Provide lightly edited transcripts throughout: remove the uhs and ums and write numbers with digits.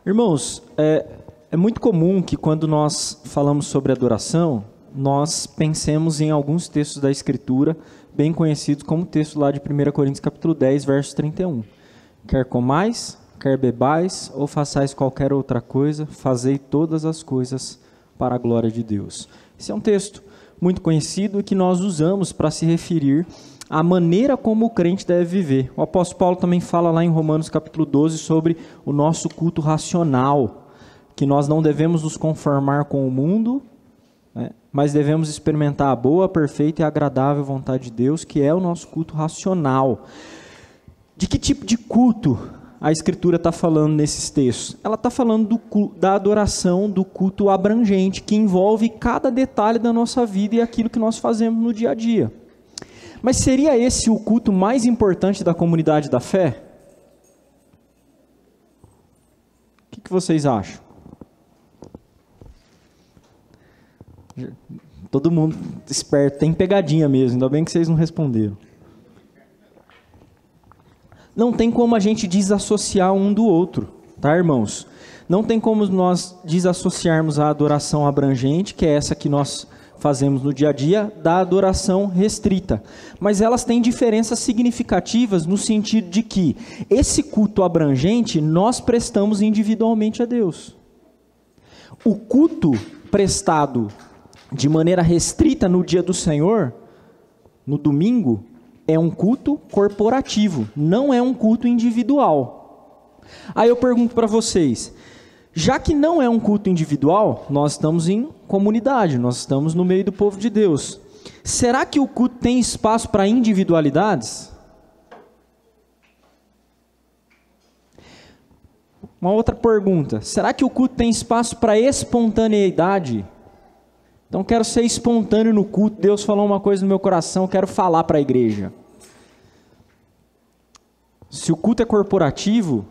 Irmãos, é muito comum que quando nós falamos sobre adoração, nós pensemos em alguns textos da Escritura, bem conhecidos como o texto lá de 1 Coríntios capítulo 10, verso 31. Quer comais, quer bebais, ou façais qualquer outra coisa, fazei todas as coisas para a glória de Deus. Esse é um texto muito conhecido e que nós usamos para se referir à maneira como o crente deve viver. O apóstolo Paulo também fala lá em Romanos capítulo 12 sobre o nosso culto racional, que nós não devemos nos conformar com o mundo, né, mas devemos experimentar a boa, perfeita e agradável vontade de Deus, que é o nosso culto racional. De que tipo de culto a Escritura está falando nesses textos? Ela está falando da adoração, do culto abrangente, que envolve cada detalhe da nossa vida e aquilo que nós fazemos no dia a dia. Mas seria esse o culto mais importante da comunidade da fé? O que vocês acham? Todo mundo esperto, tem pegadinha mesmo, ainda bem que vocês não responderam. Não tem como a gente desassociar um do outro, tá, irmãos? Não tem como nós desassociarmos a adoração abrangente, que é essa que nós fazemos no dia a dia, da adoração restrita. Mas elas têm diferenças significativas no sentido de que esse culto abrangente nós prestamos individualmente a Deus. O culto prestado de maneira restrita no dia do Senhor, no domingo, é um culto corporativo, não é um culto individual. Aí eu pergunto para vocês, já que não é um culto individual, nós estamos em comunidade, nós estamos no meio do povo de Deus. Será que o culto tem espaço para individualidades? Uma outra pergunta, será que o culto tem espaço para espontaneidade? Então quero ser espontâneo no culto, Deus falou uma coisa no meu coração, quero falar para a igreja. Se o culto é corporativo,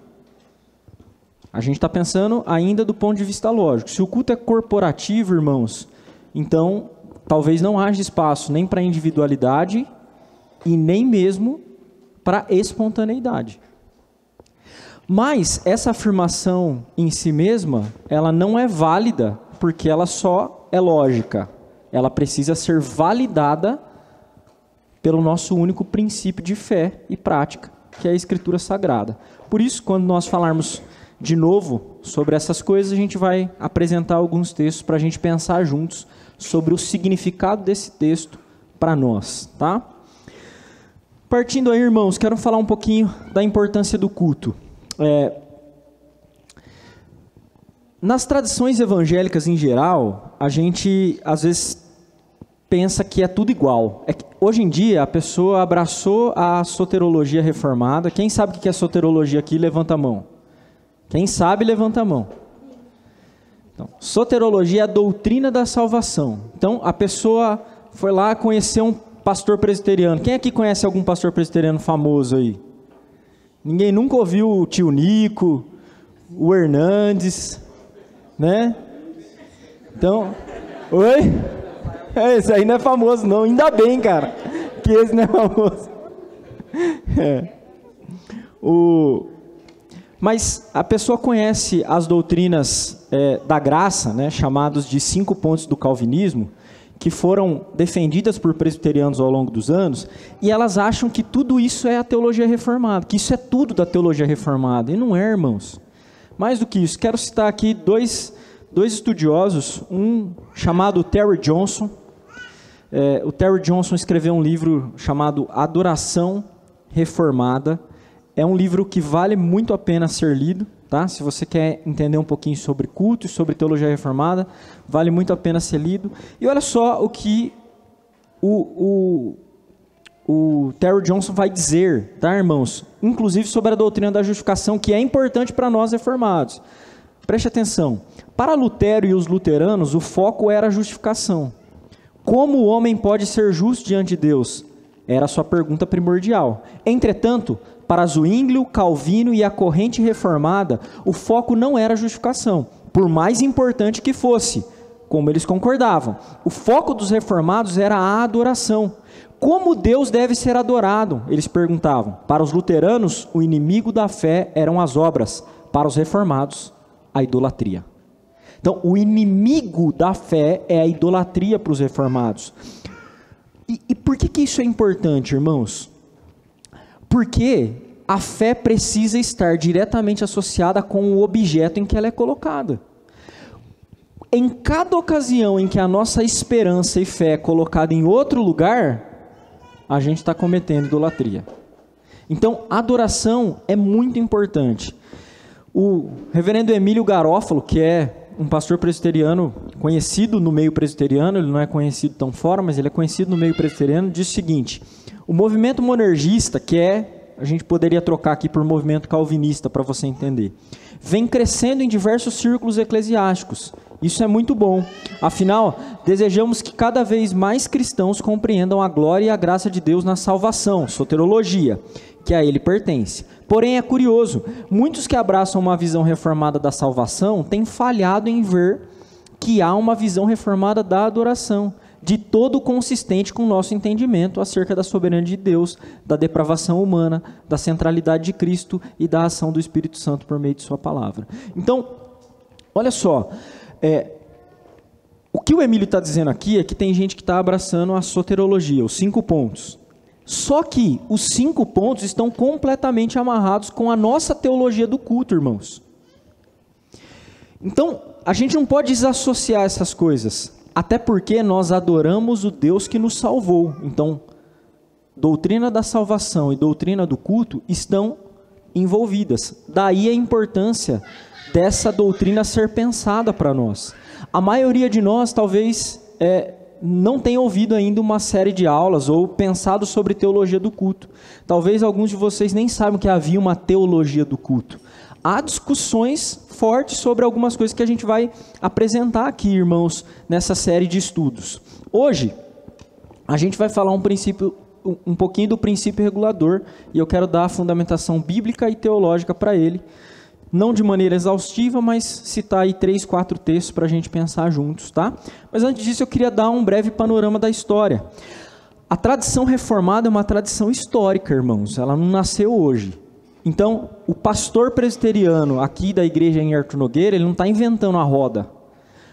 a gente está pensando ainda do ponto de vista lógico. Se o culto é corporativo, irmãos, então talvez não haja espaço nem para individualidade e nem mesmo para espontaneidade. Mas essa afirmação em si mesma, ela não é válida porque ela só é lógica. Ela precisa ser validada pelo nosso único princípio de fé e prática, que é a Escritura Sagrada. Por isso, quando nós falarmos de novo sobre essas coisas, a gente vai apresentar alguns textos para a gente pensar juntos sobre o significado desse texto para nós, tá? Partindo aí, irmãos, quero falar um pouquinho da importância do culto. Nas tradições evangélicas em geral, a gente às vezes pensa que é tudo igual. Hoje em dia a pessoa abraçou a soterologia reformada. Quem sabe o que é soterologia aqui? Levanta a mão. Quem sabe, levanta a mão. Então, soterologia é a doutrina da salvação. Então, a pessoa foi lá conhecer um pastor presbiteriano. Quem aqui conhece algum pastor presbiteriano famoso aí? Ninguém nunca ouviu o tio Nico, o Hernandes, né? Então, oi? Esse aí não é famoso não, ainda bem, cara, que esse não é famoso. Mas a pessoa conhece as doutrinas da graça, né, chamados de 5 pontos do calvinismo, que foram defendidas por presbiterianos ao longo dos anos, e elas acham que tudo isso é a teologia reformada, que isso é tudo da teologia reformada, e não é, irmãos. Mais do que isso, quero citar aqui dois estudiosos, um chamado Terry Johnson. O Terry Johnson escreveu um livro chamado Adoração Reformada. É um livro que vale muito a pena ser lido, tá? Se você quer entender um pouquinho sobre culto e sobre teologia reformada, vale muito a pena ser lido. E olha só o que o Terry Johnson vai dizer, tá, irmãos? Inclusive sobre a doutrina da justificação, que é importante para nós reformados. Preste atenção. Para Lutero e os luteranos, o foco era a justificação. Como o homem pode ser justo diante de Deus? Era a sua pergunta primordial. Entretanto, para Zwinglio, Calvino e a corrente reformada, o foco não era a justificação, por mais importante que fosse, como eles concordavam. O foco dos reformados era a adoração. Como Deus deve ser adorado? Eles perguntavam. Para os luteranos, o inimigo da fé eram as obras. Para os reformados, A idolatria. Então, o inimigo da fé é a idolatria para os reformados. E por que isso é importante, irmãos? Porque a fé precisa estar diretamente associada com o objeto em que ela é colocada. Em cada ocasião em que a nossa esperança e fé é colocada em outro lugar, a gente está cometendo idolatria. Então, a adoração é muito importante. O reverendo Emílio Garófalo, que é um pastor presbiteriano conhecido no meio presbiteriano, ele não é conhecido tão fora, mas ele é conhecido no meio presbiteriano, diz o seguinte: o movimento monergista, que a gente poderia trocar aqui por movimento calvinista para você entender, vem crescendo em diversos círculos eclesiásticos. Isso é muito bom. Afinal, desejamos que cada vez mais cristãos compreendam a glória e a graça de Deus na salvação, soterologia, que a ele pertence. Porém, é curioso, muitos que abraçam uma visão reformada da salvação têm falhado em ver que há uma visão reformada da adoração, de todo consistente com o nosso entendimento acerca da soberania de Deus, da depravação humana, da centralidade de Cristo e da ação do Espírito Santo por meio de sua palavra. Então, olha só, o que o Emílio está dizendo aqui é que tem gente que está abraçando a soterologia, os 5 pontos. Só que os 5 pontos estão completamente amarrados com a nossa teologia do culto, irmãos. Então, a gente não pode desassociar essas coisas, até porque nós adoramos o Deus que nos salvou. Então, doutrina da salvação e doutrina do culto estão envolvidas. Daí a importância dessa doutrina ser pensada para nós. A maioria de nós talvez não tenha ouvido ainda uma série de aulas ou pensado sobre teologia do culto. Talvez alguns de vocês nem saibam que havia uma teologia do culto. Há discussões fortes sobre algumas coisas que a gente vai apresentar aqui, irmãos, nessa série de estudos. Hoje, a gente vai falar um pouquinho do princípio regulador, e eu quero dar a fundamentação bíblica e teológica para ele, não de maneira exaustiva, mas citar aí 3, 4 textos para a gente pensar juntos, tá? Mas antes disso eu queria dar um breve panorama da história. A tradição reformada é uma tradição histórica, irmãos, ela não nasceu hoje. Então, o pastor presbiteriano aqui da igreja em Arthur Nogueira, ele não está inventando a roda.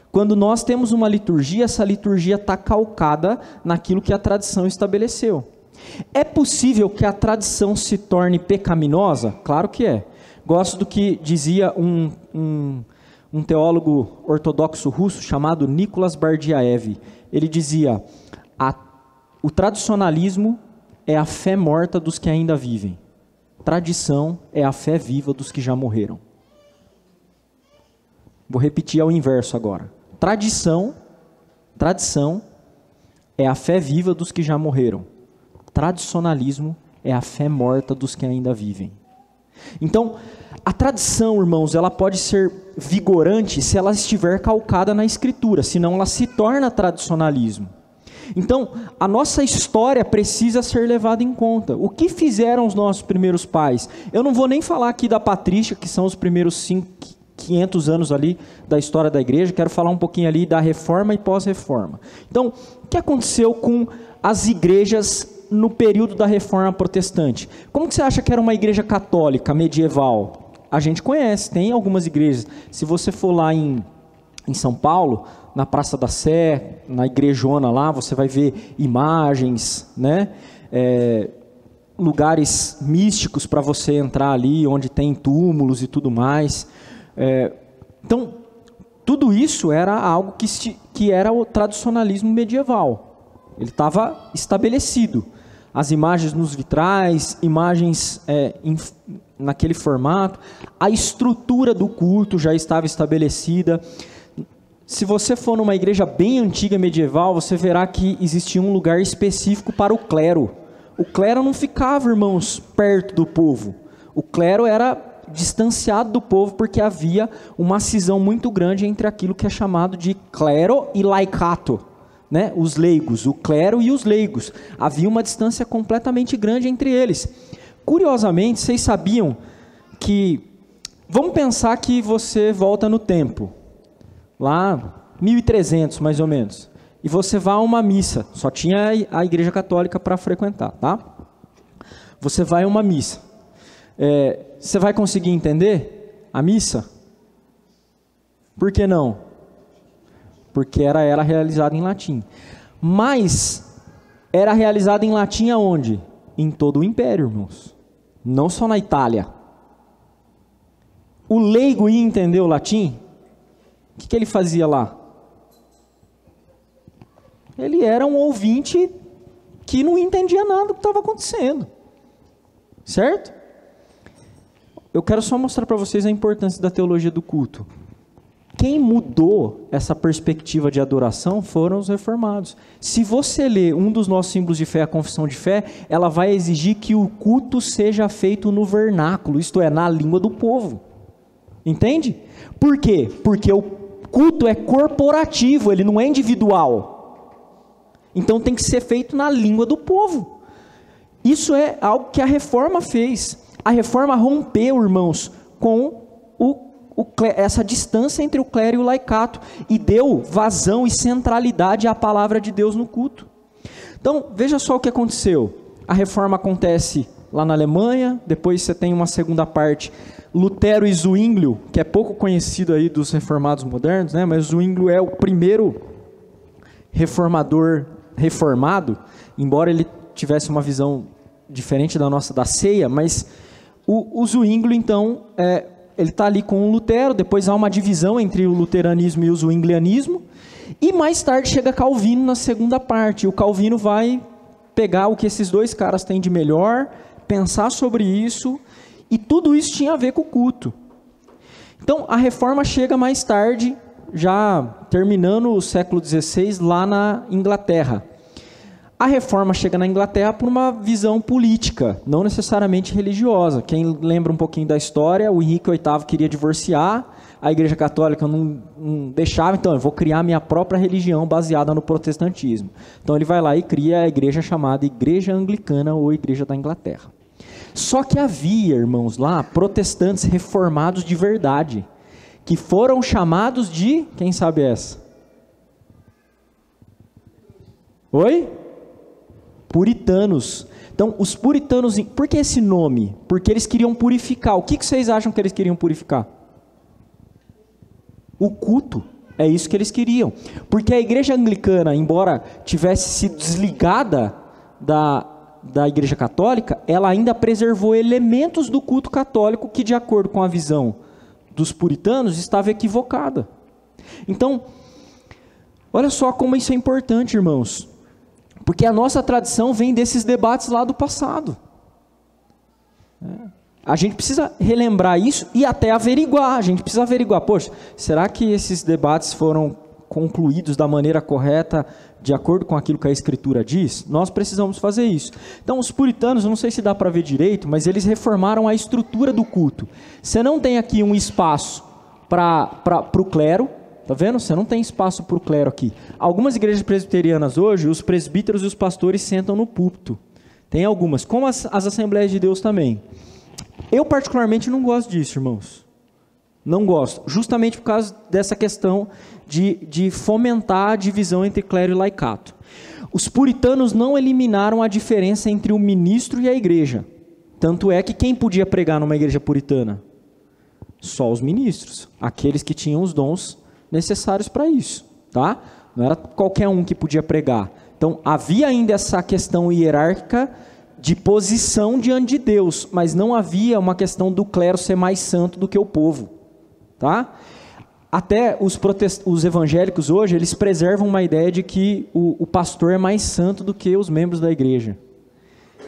Quando nós temos uma liturgia, essa liturgia está calcada naquilo que a tradição estabeleceu. É possível que a tradição se torne pecaminosa? Claro que é. Gosto do que dizia um teólogo ortodoxo russo chamado Nicolas Bardyaev. Ele dizia: o tradicionalismo é a fé morta dos que ainda vivem. Tradição é a fé viva dos que já morreram. Vou repetir ao inverso agora. Tradição é a fé viva dos que já morreram. Tradicionalismo é a fé morta dos que ainda vivem. Então, a tradição, irmãos, ela pode ser vigorante se ela estiver calcada na Escritura, senão ela se torna tradicionalismo. Então, a nossa história precisa ser levada em conta. O que fizeram os nossos primeiros pais? Eu não vou nem falar aqui da patrística, que são os primeiros 500 anos ali da história da igreja, quero falar um pouquinho ali da reforma e pós-reforma. Então, o que aconteceu com as igrejas no período da reforma protestante? Como que você acha que era uma igreja católica medieval? A gente conhece, tem algumas igrejas. Se você for lá em São Paulo, na Praça da Sé, na igrejona lá, você vai ver imagens, né? Lugares místicos para você entrar ali, onde tem túmulos e tudo mais. Então, tudo isso era algo que era o tradicionalismo medieval. Ele estava estabelecido. As imagens nos vitrais, imagens naquele formato, a estrutura do culto já estava estabelecida. Se você for numa igreja bem antiga medieval, você verá que existia um lugar específico para o clero. O clero não ficava, irmãos, perto do povo. O clero era distanciado do povo porque havia uma cisão muito grande entre aquilo que é chamado de clero e laicato, né? Os leigos, o clero e os leigos. Havia uma distância completamente grande entre eles. Curiosamente, vocês sabiam que... Vamos pensar que você volta no tempo. Lá, 1300 mais ou menos, e você vai a uma missa, só tinha a igreja católica para frequentar, tá? Você vai a uma missa, você vai conseguir entender a missa? Por que não? Porque era realizada em latim. Mas era realizada em latim aonde? Em todo o império, irmãos. Não só na Itália. O leigo ia entender o latim? O que ele fazia lá? Ele era um ouvinte que não entendia nada do que estava acontecendo. Certo? Eu quero só mostrar para vocês a importância da teologia do culto. Quem mudou essa perspectiva de adoração foram os reformados. Se você ler um dos nossos símbolos de fé, a confissão de fé, ela vai exigir que o culto seja feito no vernáculo, isto é, na língua do povo. Entende? Por quê? Porque o culto é corporativo, ele não é individual. Então tem que ser feito na língua do povo. Isso é algo que a reforma fez. A reforma rompeu, irmãos, com essa distância entre o clero e o laicato e deu vazão e centralidade à palavra de Deus no culto. Então, veja só o que aconteceu. A reforma acontece lá na Alemanha, depois você tem uma segunda parte, Lutero e Zwinglio, que é pouco conhecido aí dos reformados modernos, né? Mas Zwinglio é o primeiro reformador reformado, embora ele tivesse uma visão diferente da nossa da ceia, mas o Zwinglio, então, ele está ali com o Lutero, depois há uma divisão entre o luteranismo e o zwinglianismo, e mais tarde chega Calvino na segunda parte. O Calvino vai pegar o que esses dois caras têm de melhor, pensar sobre isso, e tudo isso tinha a ver com o culto. Então, a reforma chega mais tarde, já terminando o século XVI, lá na Inglaterra. A reforma chega na Inglaterra por uma visão política, não necessariamente religiosa. Quem lembra um pouquinho da história, o Henrique VIII queria divorciar, a Igreja Católica não deixava, então eu vou criar minha própria religião baseada no protestantismo. Então ele vai lá e cria a igreja chamada Igreja Anglicana ou Igreja da Inglaterra. Só que havia, irmãos, lá protestantes reformados de verdade, que foram chamados de, quem sabe essa? Oi? Puritanos. Então, os puritanos, por que esse nome? Porque eles queriam purificar. O que vocês acham que eles queriam purificar? O culto. É isso que eles queriam. Porque a igreja anglicana, embora tivesse sido desligada da igreja católica, ela ainda preservou elementos do culto católico que, de acordo com a visão dos puritanos, estava equivocada. Então, olha só como isso é importante, irmãos. Porque a nossa tradição vem desses debates lá do passado. A gente precisa relembrar isso e até averiguar. A gente precisa averiguar, poxa, será que esses debates foram concluídos da maneira correta, de acordo com aquilo que a Escritura diz? Nós precisamos fazer isso. Então, os puritanos, eu não sei se dá para ver direito, mas eles reformaram a estrutura do culto. Você não tem aqui um espaço para o clero. Está vendo? Você não tem espaço para o clero aqui. Algumas igrejas presbiterianas hoje, os presbíteros e os pastores sentam no púlpito. Tem algumas, como as Assembleias de Deus também. Eu particularmente não gosto disso, irmãos. Não gosto. Justamente por causa dessa questão de fomentar a divisão entre clero e laicato. Os puritanos não eliminaram a diferença entre o ministro e a igreja. Tanto é que quem podia pregar numa igreja puritana? Só os ministros. Aqueles que tinham os dons necessários para isso, tá? Não era qualquer um que podia pregar. Então, havia ainda essa questão hierárquica de posição diante de Deus, mas não havia uma questão do clero ser mais santo do que o povo, tá? Até os evangélicos hoje, eles preservam uma ideia de que o pastor é mais santo do que os membros da igreja.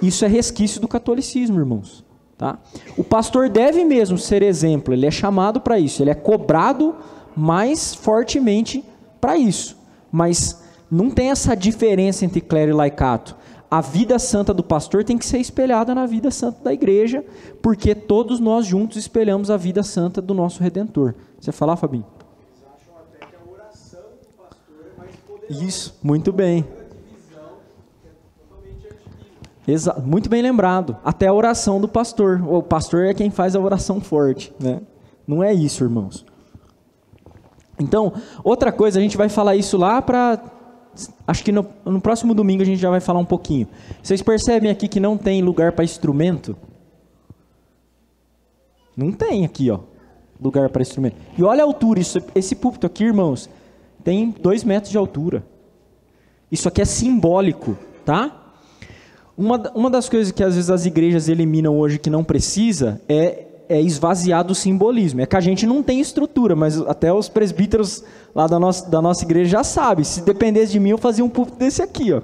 Isso é resquício do catolicismo, irmãos, tá? O pastor deve mesmo ser exemplo, ele é chamado para isso, ele é cobrado mais fortemente para isso, mas não tem essa diferença entre clero e laicato. A vida santa do pastor tem que ser espelhada na vida santa da igreja, porque todos nós juntos espelhamos a vida santa do nosso Redentor. Você vai falar, Fabinho? Eles acham até que a oração do pastor é mais poderosa. Isso, muito bem. Muito bem lembrado. Até a oração do pastor. O pastor é quem faz a oração forte, né? Não é isso, irmãos. Então, outra coisa, a gente vai falar isso lá para... Acho que no próximo domingo a gente já vai falar um pouquinho. Vocês percebem aqui que não tem lugar para instrumento? Não tem aqui, ó. lugar para instrumento. E olha a altura, esse púlpito aqui, irmãos, tem 2 metros de altura. Isso aqui é simbólico, tá? Uma das coisas que às vezes as igrejas eliminam hoje que não precisa é esvaziar do simbolismo. É que a gente não tem estrutura, mas até os presbíteros lá da nossa igreja já sabem. Se dependesse de mim, eu fazia um púlpito desse aqui, ó.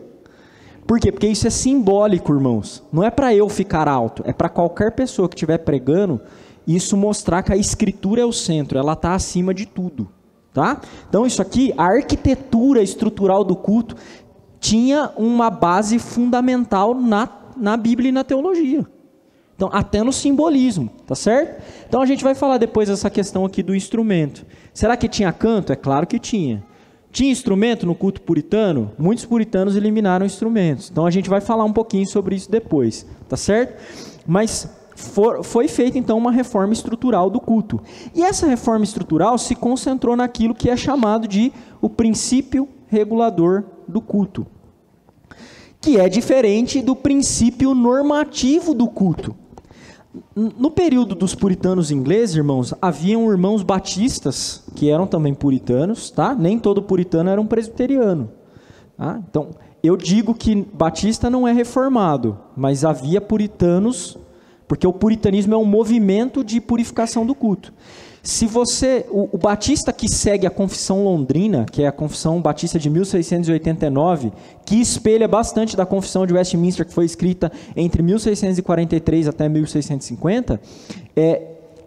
Por quê? Porque isso é simbólico, irmãos. Não é para eu ficar alto, é para qualquer pessoa que estiver pregando, isso mostrar que a escritura é o centro, ela está acima de tudo, tá? Então isso aqui, a arquitetura estrutural do culto tinha uma base fundamental na Bíblia e na teologia. Então, até no simbolismo, tá certo? Então a gente vai falar depois dessa questão aqui do instrumento. Será que tinha canto? É claro que tinha. Tinha instrumento no culto puritano? Muitos puritanos eliminaram instrumentos. Então a gente vai falar um pouquinho sobre isso depois, tá certo? Mas foi feita então uma reforma estrutural do culto. E essa reforma estrutural se concentrou naquilo que é chamado de o princípio regulador do culto, que é diferente do princípio normativo do culto. No período dos puritanos ingleses, irmãos, haviam irmãos batistas, que eram também puritanos, tá? Nem todo puritano era um presbiteriano, tá? Então, eu digo que batista não é reformado, mas havia puritanos, porque o puritanismo é um movimento de purificação do culto. Se você, o batista que segue a confissão londrina, que é a confissão batista de 1689, que espelha bastante da confissão de Westminster, que foi escrita entre 1643 até 1650,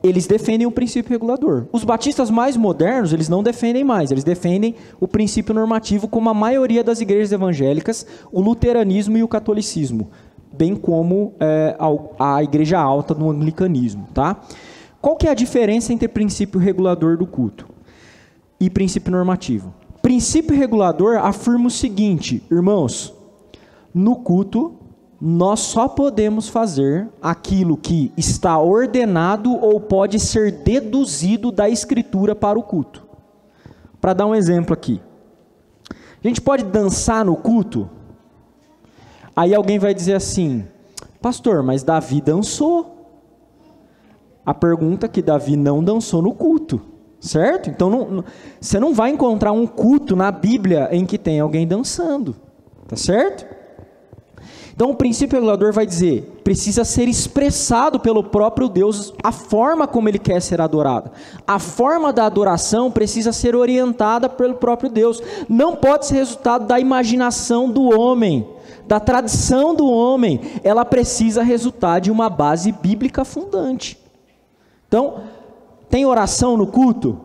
eles defendem o princípio regulador. Os batistas mais modernos, eles não defendem mais, eles defendem o princípio normativo, como a maioria das igrejas evangélicas, o luteranismo e o catolicismo, bem como a igreja alta no anglicanismo, tá? Qual que é a diferença entre princípio regulador do culto e princípio normativo? Princípio regulador afirma o seguinte, irmãos, no culto nós só podemos fazer aquilo que está ordenado ou pode ser deduzido da escritura para o culto. Para dar um exemplo aqui, a gente pode dançar no culto? Aí alguém vai dizer assim, pastor, mas Davi dançou. A pergunta é que Davi não dançou no culto, certo? Então você não vai encontrar um culto na Bíblia em que tem alguém dançando, tá certo? Então o princípio regulador vai dizer, precisa ser expressado pelo próprio Deus a forma como ele quer ser adorado. A forma da adoração precisa ser orientada pelo próprio Deus. Não pode ser resultado da imaginação do homem, da tradição do homem. Ela precisa resultar de uma base bíblica fundante. Então, tem oração no culto?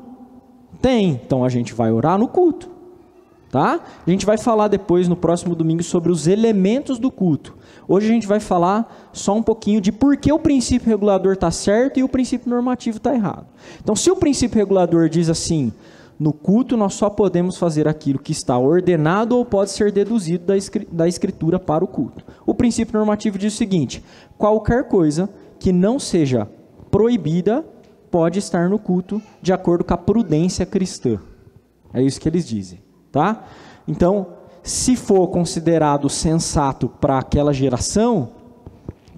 Tem. Então a gente vai orar no culto, tá? A gente vai falar depois, no próximo domingo, sobre os elementos do culto. Hoje a gente vai falar só um pouquinho de por que o princípio regulador está certo e o princípio normativo está errado. Então, se o princípio regulador diz assim, no culto nós só podemos fazer aquilo que está ordenado ou pode ser deduzido da escritura para o culto. O princípio normativo diz o seguinte, qualquer coisa que não seja proibida pode estar no culto de acordo com a prudência cristã. É isso que eles dizem, tá? Então, se for considerado sensato para aquela geração,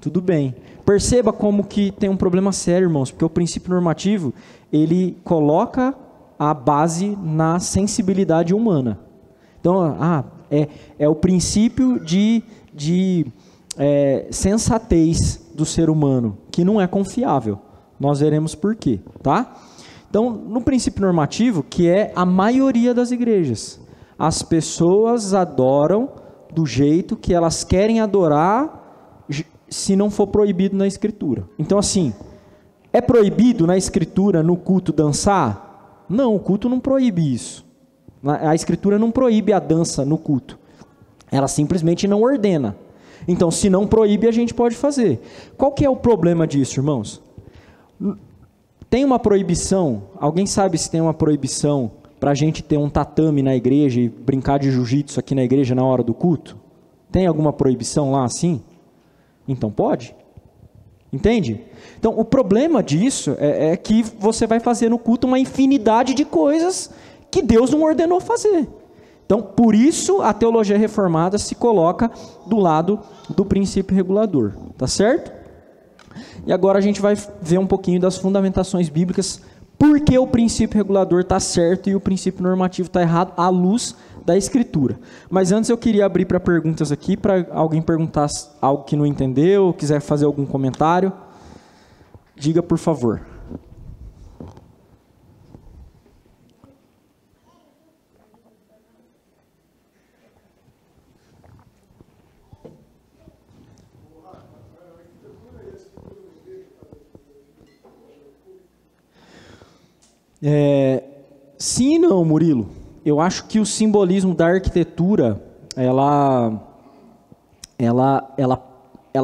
tudo bem. Perceba como que tem um problema sério, irmãos, porque o princípio normativo, ele coloca a base na sensibilidade humana. Então, é o princípio de sensatez do ser humano, que não é confiável. Nós veremos por quê, tá? Então, no princípio normativo, que é a maioria das igrejas, as pessoas adoram do jeito que elas querem adorar, se não for proibido na escritura. Então, assim, é proibido na escritura, no culto, dançar? Não, o culto não proíbe isso. A escritura não proíbe a dança no culto. Ela simplesmente não ordena. Então, se não proíbe, a gente pode fazer. Qual que é o problema disso, irmãos? Tem uma proibição, alguém sabe se tem uma proibição para a gente ter um tatame na igreja e brincar de jiu-jitsu aqui na igreja na hora do culto? Tem alguma proibição lá assim? Então pode. Entende? Então o problema disso é que você vai fazer no culto uma infinidade de coisas que Deus não ordenou fazer. Então, por isso, a teologia reformada se coloca do lado do princípio regulador, tá certo? E agora a gente vai ver um pouquinho das fundamentações bíblicas Porque o princípio regulador está certo e o princípio normativo está errado à luz da Escritura. Mas antes eu queria abrir para perguntas aqui, para alguém perguntar algo que não entendeu, quiser fazer algum comentário. Diga, por favor. Sim e não, Murilo. Eu acho que o simbolismo da arquitetura, ela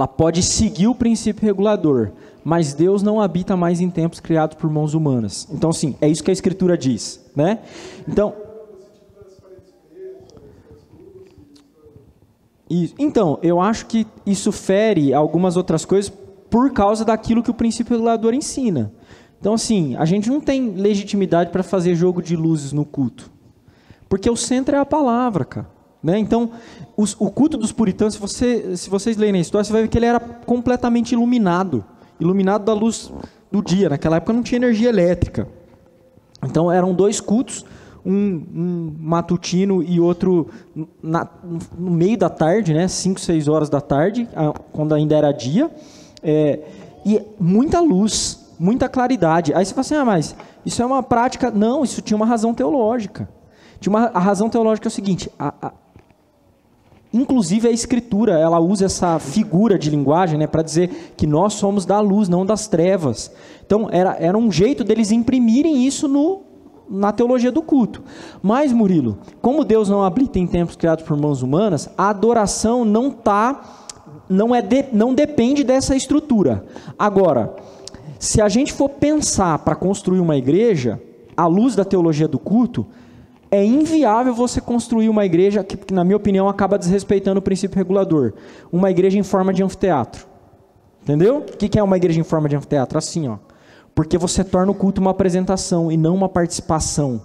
pode seguir o princípio regulador, mas Deus não habita mais em templos criados por mãos humanas. Então, sim, é isso que a Escritura diz, né? Então, eu acho que isso fere algumas outras coisas por causa daquilo que o princípio regulador ensina. Então, assim, a gente não tem legitimidade para fazer jogo de luzes no culto. Porque o centro é a palavra, cara. Né? Então, o culto dos puritanos, se vocês lerem a história, você vai ver que ele era completamente iluminado. Iluminado da luz do dia. Naquela época não tinha energia elétrica. Então, eram 2 cultos, um matutino e outro no meio da tarde, né? 5, 6 horas da tarde, quando ainda era dia. E muita luz. Muita claridade. Aí você fala assim, mas isso é uma prática... Não, isso tinha uma razão teológica. A razão teológica é o seguinte, inclusive a Escritura, ela usa essa figura de linguagem, né, para dizer que nós somos da luz, não das trevas. Então, era um jeito deles imprimirem isso na teologia do culto. Mas, Murilo, como Deus não habita em templos criados por mãos humanas, a adoração não depende dessa estrutura. Agora... Se a gente for pensar para construir uma igreja, à luz da teologia do culto, é inviável você construir uma igreja que, na minha opinião, acaba desrespeitando o princípio regulador. Uma igreja em forma de anfiteatro. Entendeu? O que é uma igreja em forma de anfiteatro? Assim, ó. Porque você torna o culto uma apresentação e não uma participação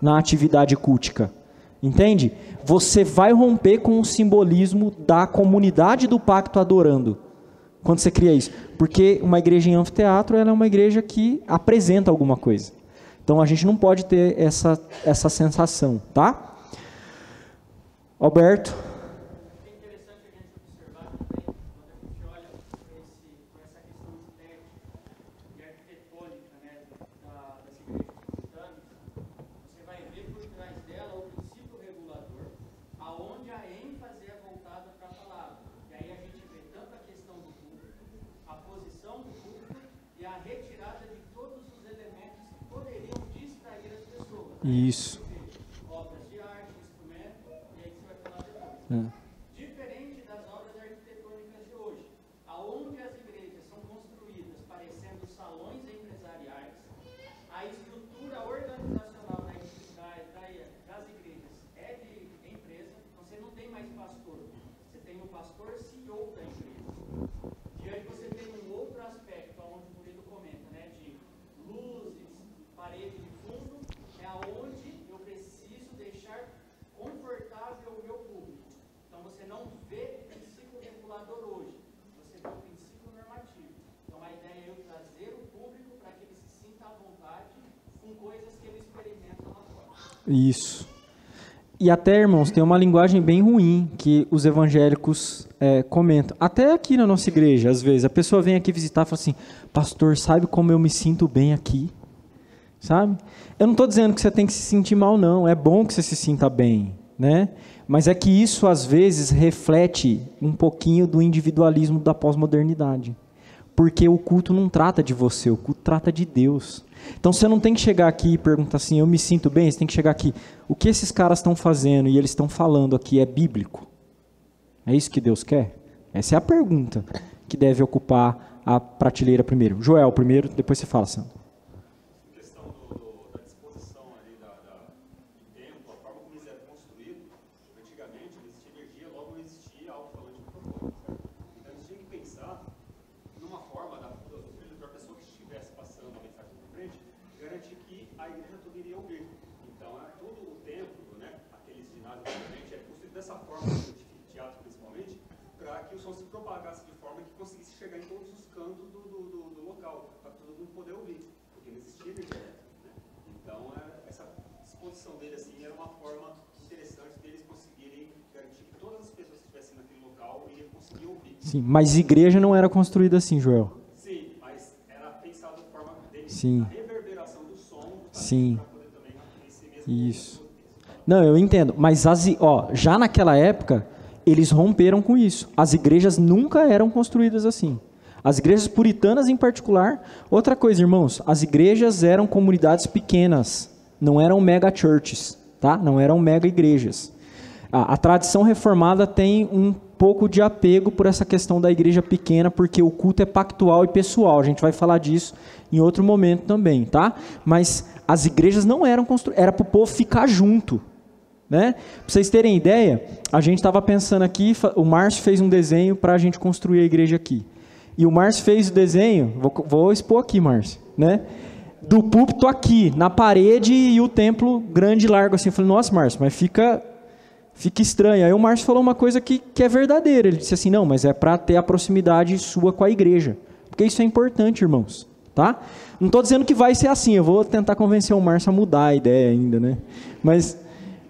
na atividade cultica. Entende? Você vai romper com o simbolismo da comunidade do pacto adorando. Quando você cria isso. Porque uma igreja em anfiteatro, ela é uma igreja que apresenta alguma coisa. Então, a gente não pode ter essa sensação, tá? Alberto? É interessante a gente observar também, quando a gente olha por essa questão estética e arquitetônica, né, das igrejas cristãs, você vai ver por trás dela o princípio regulador, aonde a ênfase é voltada para a palavra. E aí a gente vê tanto a questão do público, a posição do público e a retirada de todos os elementos que poderiam distrair as pessoas. Isso. Obras de arte, instrumento, e aí você vai falar depois. Diferente das obras arquitetônicas de hoje, aonde as igrejas são construídas parecendo salões empresariais, a estrutura organizacional das igrejas é de empresa, então você não tem mais pastor, você tem o pastor CEO da empresa. E aí você tem um outro aspecto, onde o Murilo comenta, né, de luzes, parede de fundo, é aonde eu preciso deixar confortável o meu público. Então você não vê o princípio regulador hoje, você vê o princípio normativo. Então a ideia é eu trazer o público para que ele se sinta à vontade com coisas que ele experimenta lá fora. Isso. E até, irmãos, tem uma linguagem bem ruim que os evangélicos comentam. Até aqui na nossa igreja, às vezes, a pessoa vem aqui visitar e fala assim, pastor, sabe como eu me sinto bem aqui? Sabe? Eu não estou dizendo que você tem que se sentir mal, não. É bom que você se sinta bem, né? Mas é que isso, às vezes, reflete um pouquinho do individualismo da pós-modernidade. Porque o culto não trata de você, o culto trata de Deus. Então você não tem que chegar aqui e perguntar assim, eu me sinto bem, você tem que chegar aqui, o que esses caras estão fazendo e eles estão falando aqui é bíblico? É isso que Deus quer? Essa é a pergunta que deve ocupar a prateleira primeiro. Joel primeiro, depois você fala, Sandro. A questão da disposição ali do tempo, a forma como eles eram construídos, antigamente não existia energia, logo não existia alto-falante microfone, certo? Então eles tinham que pensar numa forma da pessoa que estivesse passando a mensagem para frente, garantir que a igreja toda iria ouvir. Então, todo o templo, né, aqueles ginásios antigamente, é construído dessa forma, de teatro principalmente, para que o som se propagasse de forma que conseguisse chegar em todos os cantos do local, para todo mundo poder ouvir, porque não existia energia. uma forma interessante deles conseguirem garantir que todas as pessoas que estivessem naquele local iriam conseguir ouvir. Sim, mas igreja não era construída assim, Joel. Sim, mas era pensado de forma deles, Sim. a reverberação do som Sim. para poder também esse mesmo Isso. Não, eu entendo, mas já naquela época, eles romperam com isso. As igrejas nunca eram construídas assim. As igrejas puritanas em particular. Outra coisa, irmãos, as igrejas eram comunidades pequenas, não eram mega churches, tá? Não eram mega igrejas. A tradição reformada tem um pouco de apego por essa questão da igreja pequena, porque o culto é pactual e pessoal. A gente vai falar disso em outro momento também, tá? Mas as igrejas não eram construídas, era para o povo ficar junto. Né? Para vocês terem ideia, a gente estava pensando aqui, o Márcio fez um desenho para a gente construir a igreja aqui. E o Márcio fez o desenho, vou expor aqui, Márcio, né? Do púlpito aqui, na parede, e o templo grande e largo assim. Eu falei, nossa, Márcio, mas fica estranho. Aí o Márcio falou uma coisa que é verdadeira. Ele disse assim, não, mas é para ter a proximidade sua com a igreja. Porque isso é importante, irmãos. Tá? Não estou dizendo que vai ser assim, eu vou tentar convencer o Márcio a mudar a ideia ainda, né?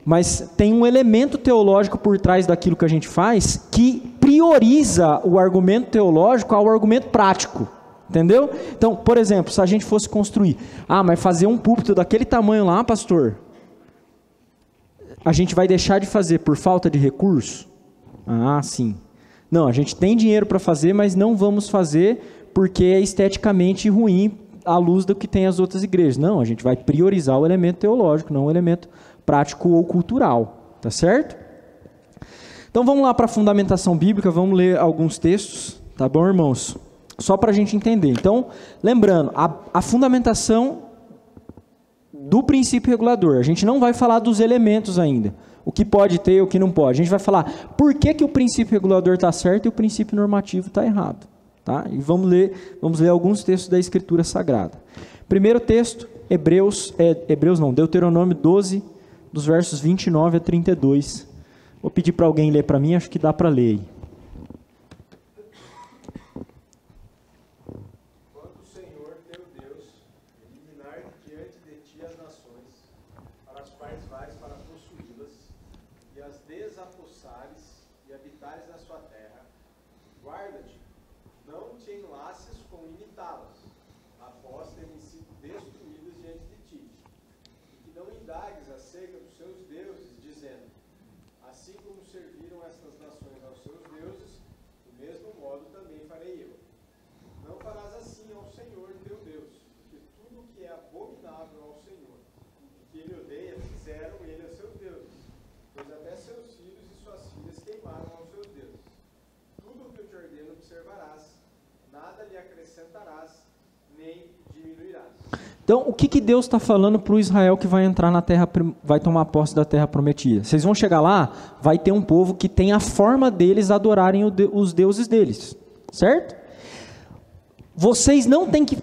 Mas tem um elemento teológico por trás daquilo que a gente faz que prioriza o argumento teológico ao argumento prático, entendeu? Então, por exemplo, se a gente fosse construir, mas fazer um púlpito daquele tamanho lá, pastor, a gente vai deixar de fazer por falta de recurso? Sim. Não, a gente tem dinheiro para fazer, mas não vamos fazer porque é esteticamente ruim à luz do que tem as outras igrejas. Não, a gente vai priorizar o elemento teológico, não o elemento prático ou cultural, tá certo? Então vamos lá para a fundamentação bíblica, vamos ler alguns textos, tá bom, irmãos? Só para a gente entender. Então, lembrando, a fundamentação do princípio regulador, a gente não vai falar dos elementos ainda, o que pode ter e o que não pode, a gente vai falar por que o princípio regulador está certo e o princípio normativo está errado, tá? E vamos ler alguns textos da Escritura Sagrada. Primeiro texto, Deuteronômio 12, dos versos 29 a 32. Vou pedir para alguém ler para mim, acho que dá para ler aí. Quando o Senhor teu Deus eliminar diante de ti as nações, para as quais vais para possuí-las, e as desapossares e habitares na sua terra, guarda-te, não te enlaces com imitá-las, após terem sido destruídas diante de ti. E que não indagues acerca dos seus deuses, dizendo, assim como serviram estas nações aos seus deuses, do mesmo modo também farei eu. Não farás assim ao Senhor teu Deus, porque tudo o que é abominável ao Senhor, e que ele odeia, fizeram ele a seus deuses, pois até seus filhos e suas filhas queimaram aos seus deuses. Tudo o que eu te ordeno observarás, nada lhe acrescentarás, nem diminuirás. Então, o que Deus está falando para o Israel que vai entrar na terra, vai tomar posse da terra prometida? Vocês vão chegar lá, vai ter um povo que tem a forma deles adorarem os deuses deles, certo? Vocês não têm que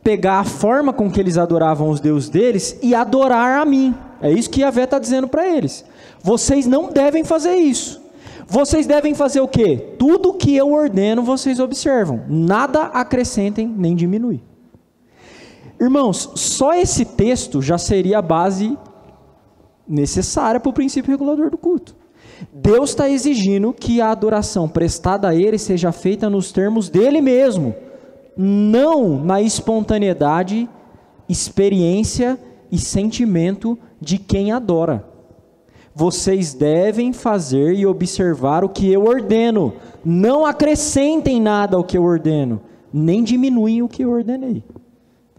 pegar a forma com que eles adoravam os deuses deles e adorar a mim. É isso que Yahvé está dizendo para eles. Vocês não devem fazer isso. Vocês devem fazer o quê? Tudo que eu ordeno, vocês observam. Nada acrescentem nem diminuem. Irmãos, só esse texto já seria a base necessária para o princípio regulador do culto. Deus está exigindo que a adoração prestada a Ele seja feita nos termos dEle mesmo, não na espontaneidade, experiência e sentimento de quem adora. Vocês devem fazer e observar o que eu ordeno. Não acrescentem nada ao que eu ordeno, nem diminuem o que eu ordenei.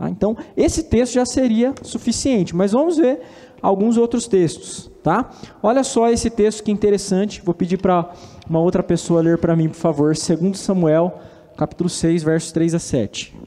Então, esse texto já seria suficiente, mas vamos ver alguns outros textos, tá? Olha só esse texto que interessante, vou pedir para uma outra pessoa ler para mim, por favor, 2 Samuel, capítulo 6, versos 3 a 7.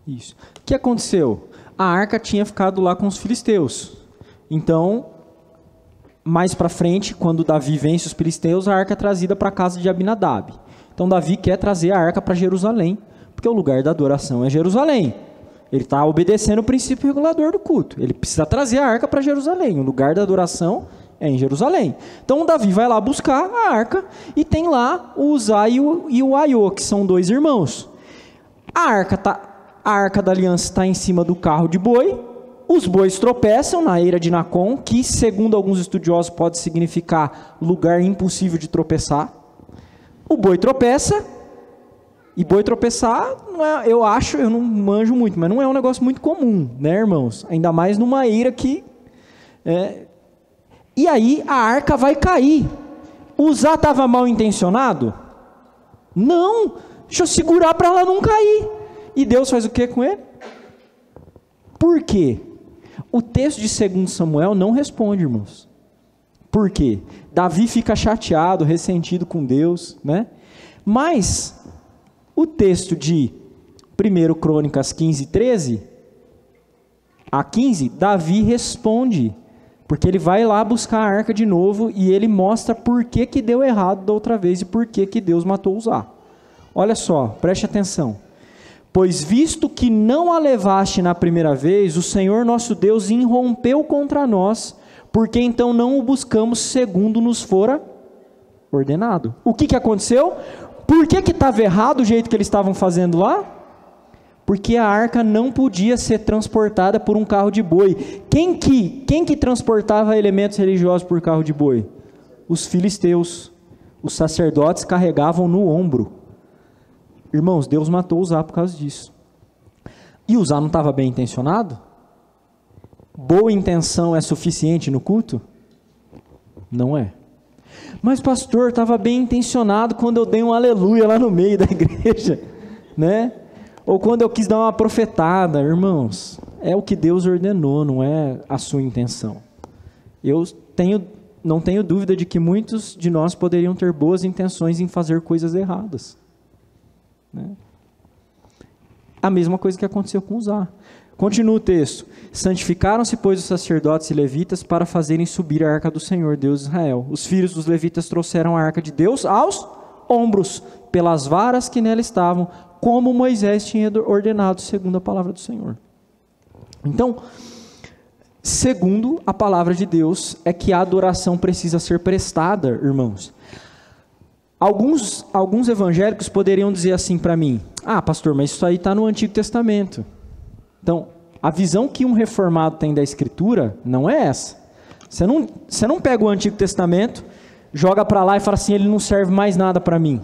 Isso. O que aconteceu? A arca tinha ficado lá com os filisteus. Então, mais para frente, quando Davi vence os filisteus, a arca é trazida para a casa de Abinadab. Então, Davi quer trazer a arca para Jerusalém, porque o lugar da adoração é Jerusalém. Ele está obedecendo o princípio regulador do culto. Ele precisa trazer a arca para Jerusalém. O lugar da adoração é em Jerusalém. Então, Davi vai lá buscar a arca e tem lá o Uzá e o Aiô, que são 2 irmãos. A arca da aliança está em cima do carro de boi. Os bois tropeçam na eira de Nacon, que, segundo alguns estudiosos, pode significar lugar impossível de tropeçar. O boi tropeça, e boi tropeçar, não é, eu não manjo muito, mas não é um negócio muito comum, né, irmãos? Ainda mais numa eira que... E aí a arca vai cair. Uzá estava mal intencionado? Não, deixa eu segurar para ela não cair. E Deus faz o que com ele? Por quê? O texto de 2 Samuel não responde, irmãos. Por quê? Davi fica chateado, ressentido com Deus, né? Mas o texto de 1 Crônicas 15, 13 a 15, Davi responde, porque ele vai lá buscar a arca de novo e ele mostra por que deu errado da outra vez e por que Deus matou Uzá. Olha só, preste atenção. Pois visto que não a levaste na primeira vez, o Senhor nosso Deus irrompeu contra nós, porque então não o buscamos segundo nos fora ordenado. O que aconteceu? Por que estava errado o jeito que eles estavam fazendo lá? Porque a arca não podia ser transportada por um carro de boi. Quem que transportava elementos religiosos por carro de boi? Os filisteus. Os sacerdotes carregavam no ombro. Irmãos, Deus matou Uzá por causa disso. E Uzá não estava bem intencionado? Boa intenção é suficiente no culto? Não é. Mas pastor, estava bem intencionado quando eu dei um aleluia lá no meio da igreja, né? Ou quando eu quis dar uma profetada. Irmãos, é o que Deus ordenou, não é a sua intenção. Eu não tenho dúvida de que muitos de nós poderiam ter boas intenções em fazer coisas erradas, né? A mesma coisa que aconteceu com Uzá. Continua o texto. Santificaram-se, pois, os sacerdotes e levitas para fazerem subir a arca do Senhor, Deus de Israel. Os filhos dos levitas trouxeram a arca de Deus aos ombros, pelas varas que nela estavam, como Moisés tinha ordenado, segundo a palavra do Senhor. Então, segundo a palavra de Deus, é que a adoração precisa ser prestada, irmãos. Alguns evangélicos poderiam dizer assim para mim: ah, pastor, mas isso aí está no Antigo Testamento. Então, a visão que um reformado tem da Escritura não é essa. Você não pega o Antigo Testamento, joga para lá e fala assim, ele não serve mais nada para mim.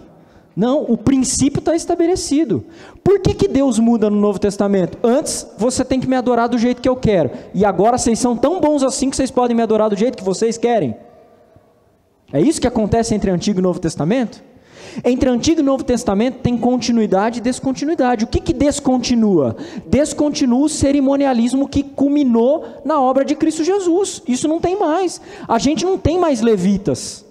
Não, o princípio está estabelecido. Por que Deus muda no Novo Testamento? Antes, você tem que me adorar do jeito que eu quero. E agora vocês são tão bons assim que vocês podem me adorar do jeito que vocês querem. É isso que acontece entre Antigo e Novo Testamento? Entre Antigo e Novo Testamento tem continuidade e descontinuidade. O que descontinua? Descontinua o cerimonialismo que culminou na obra de Cristo Jesus. Isso não tem mais. A gente não tem mais levitas.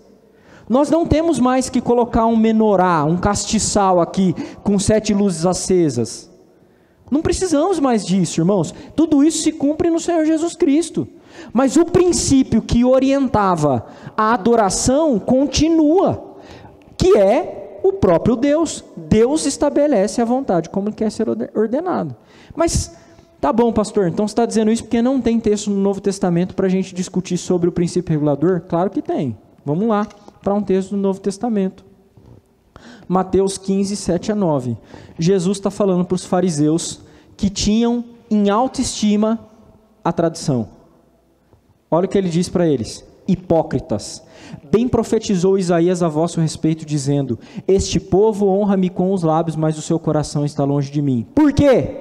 Nós não temos mais que colocar um menorá, um castiçal aqui com 7 luzes acesas. Não precisamos mais disso, irmãos. Tudo isso se cumpre no Senhor Jesus Cristo. Mas o princípio que orientava a adoração continua, que é o próprio Deus. Deus estabelece a vontade como ele quer ser ordenado. Mas, tá bom, pastor, então você está dizendo isso porque não tem texto no Novo Testamento para a gente discutir sobre o princípio regulador? Claro que tem. Vamos lá para um texto do Novo Testamento. Mateus 15, 7 a 9. Jesus está falando para os fariseus que tinham em autoestima a tradição. Olha o que ele diz para eles: hipócritas, bem profetizou Isaías a vosso respeito, dizendo: este povo honra-me com os lábios, mas o seu coração está longe de mim. Por quê?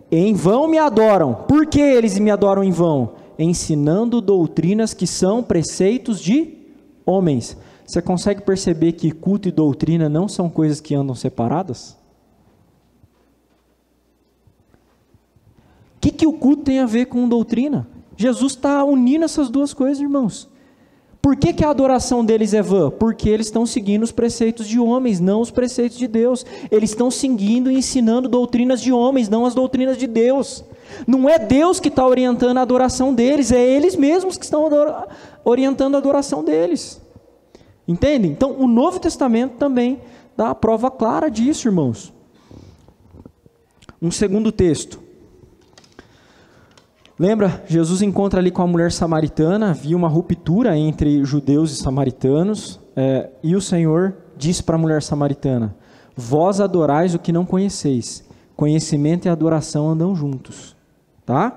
Em vão me adoram. Por que eles me adoram em vão? Ensinando doutrinas que são preceitos de homens. Você consegue perceber que culto e doutrina não são coisas que andam separadas? O que o culto tem a ver com doutrina? Jesus está unindo essas duas coisas, irmãos. Por que que a adoração deles é vã? Porque eles estão seguindo os preceitos de homens, não os preceitos de Deus. Eles estão seguindo e ensinando doutrinas de homens, não as doutrinas de Deus. Não é Deus que está orientando a adoração deles, é eles mesmos que estão orientando a adoração deles. Entendem? Então, o Novo Testamento também dá a prova clara disso, irmãos. Um segundo texto. Lembra, Jesus encontra ali com a mulher samaritana, havia uma ruptura entre judeus e samaritanos, e o Senhor disse para a mulher samaritana: vós adorais o que não conheceis, conhecimento e adoração andam juntos, tá?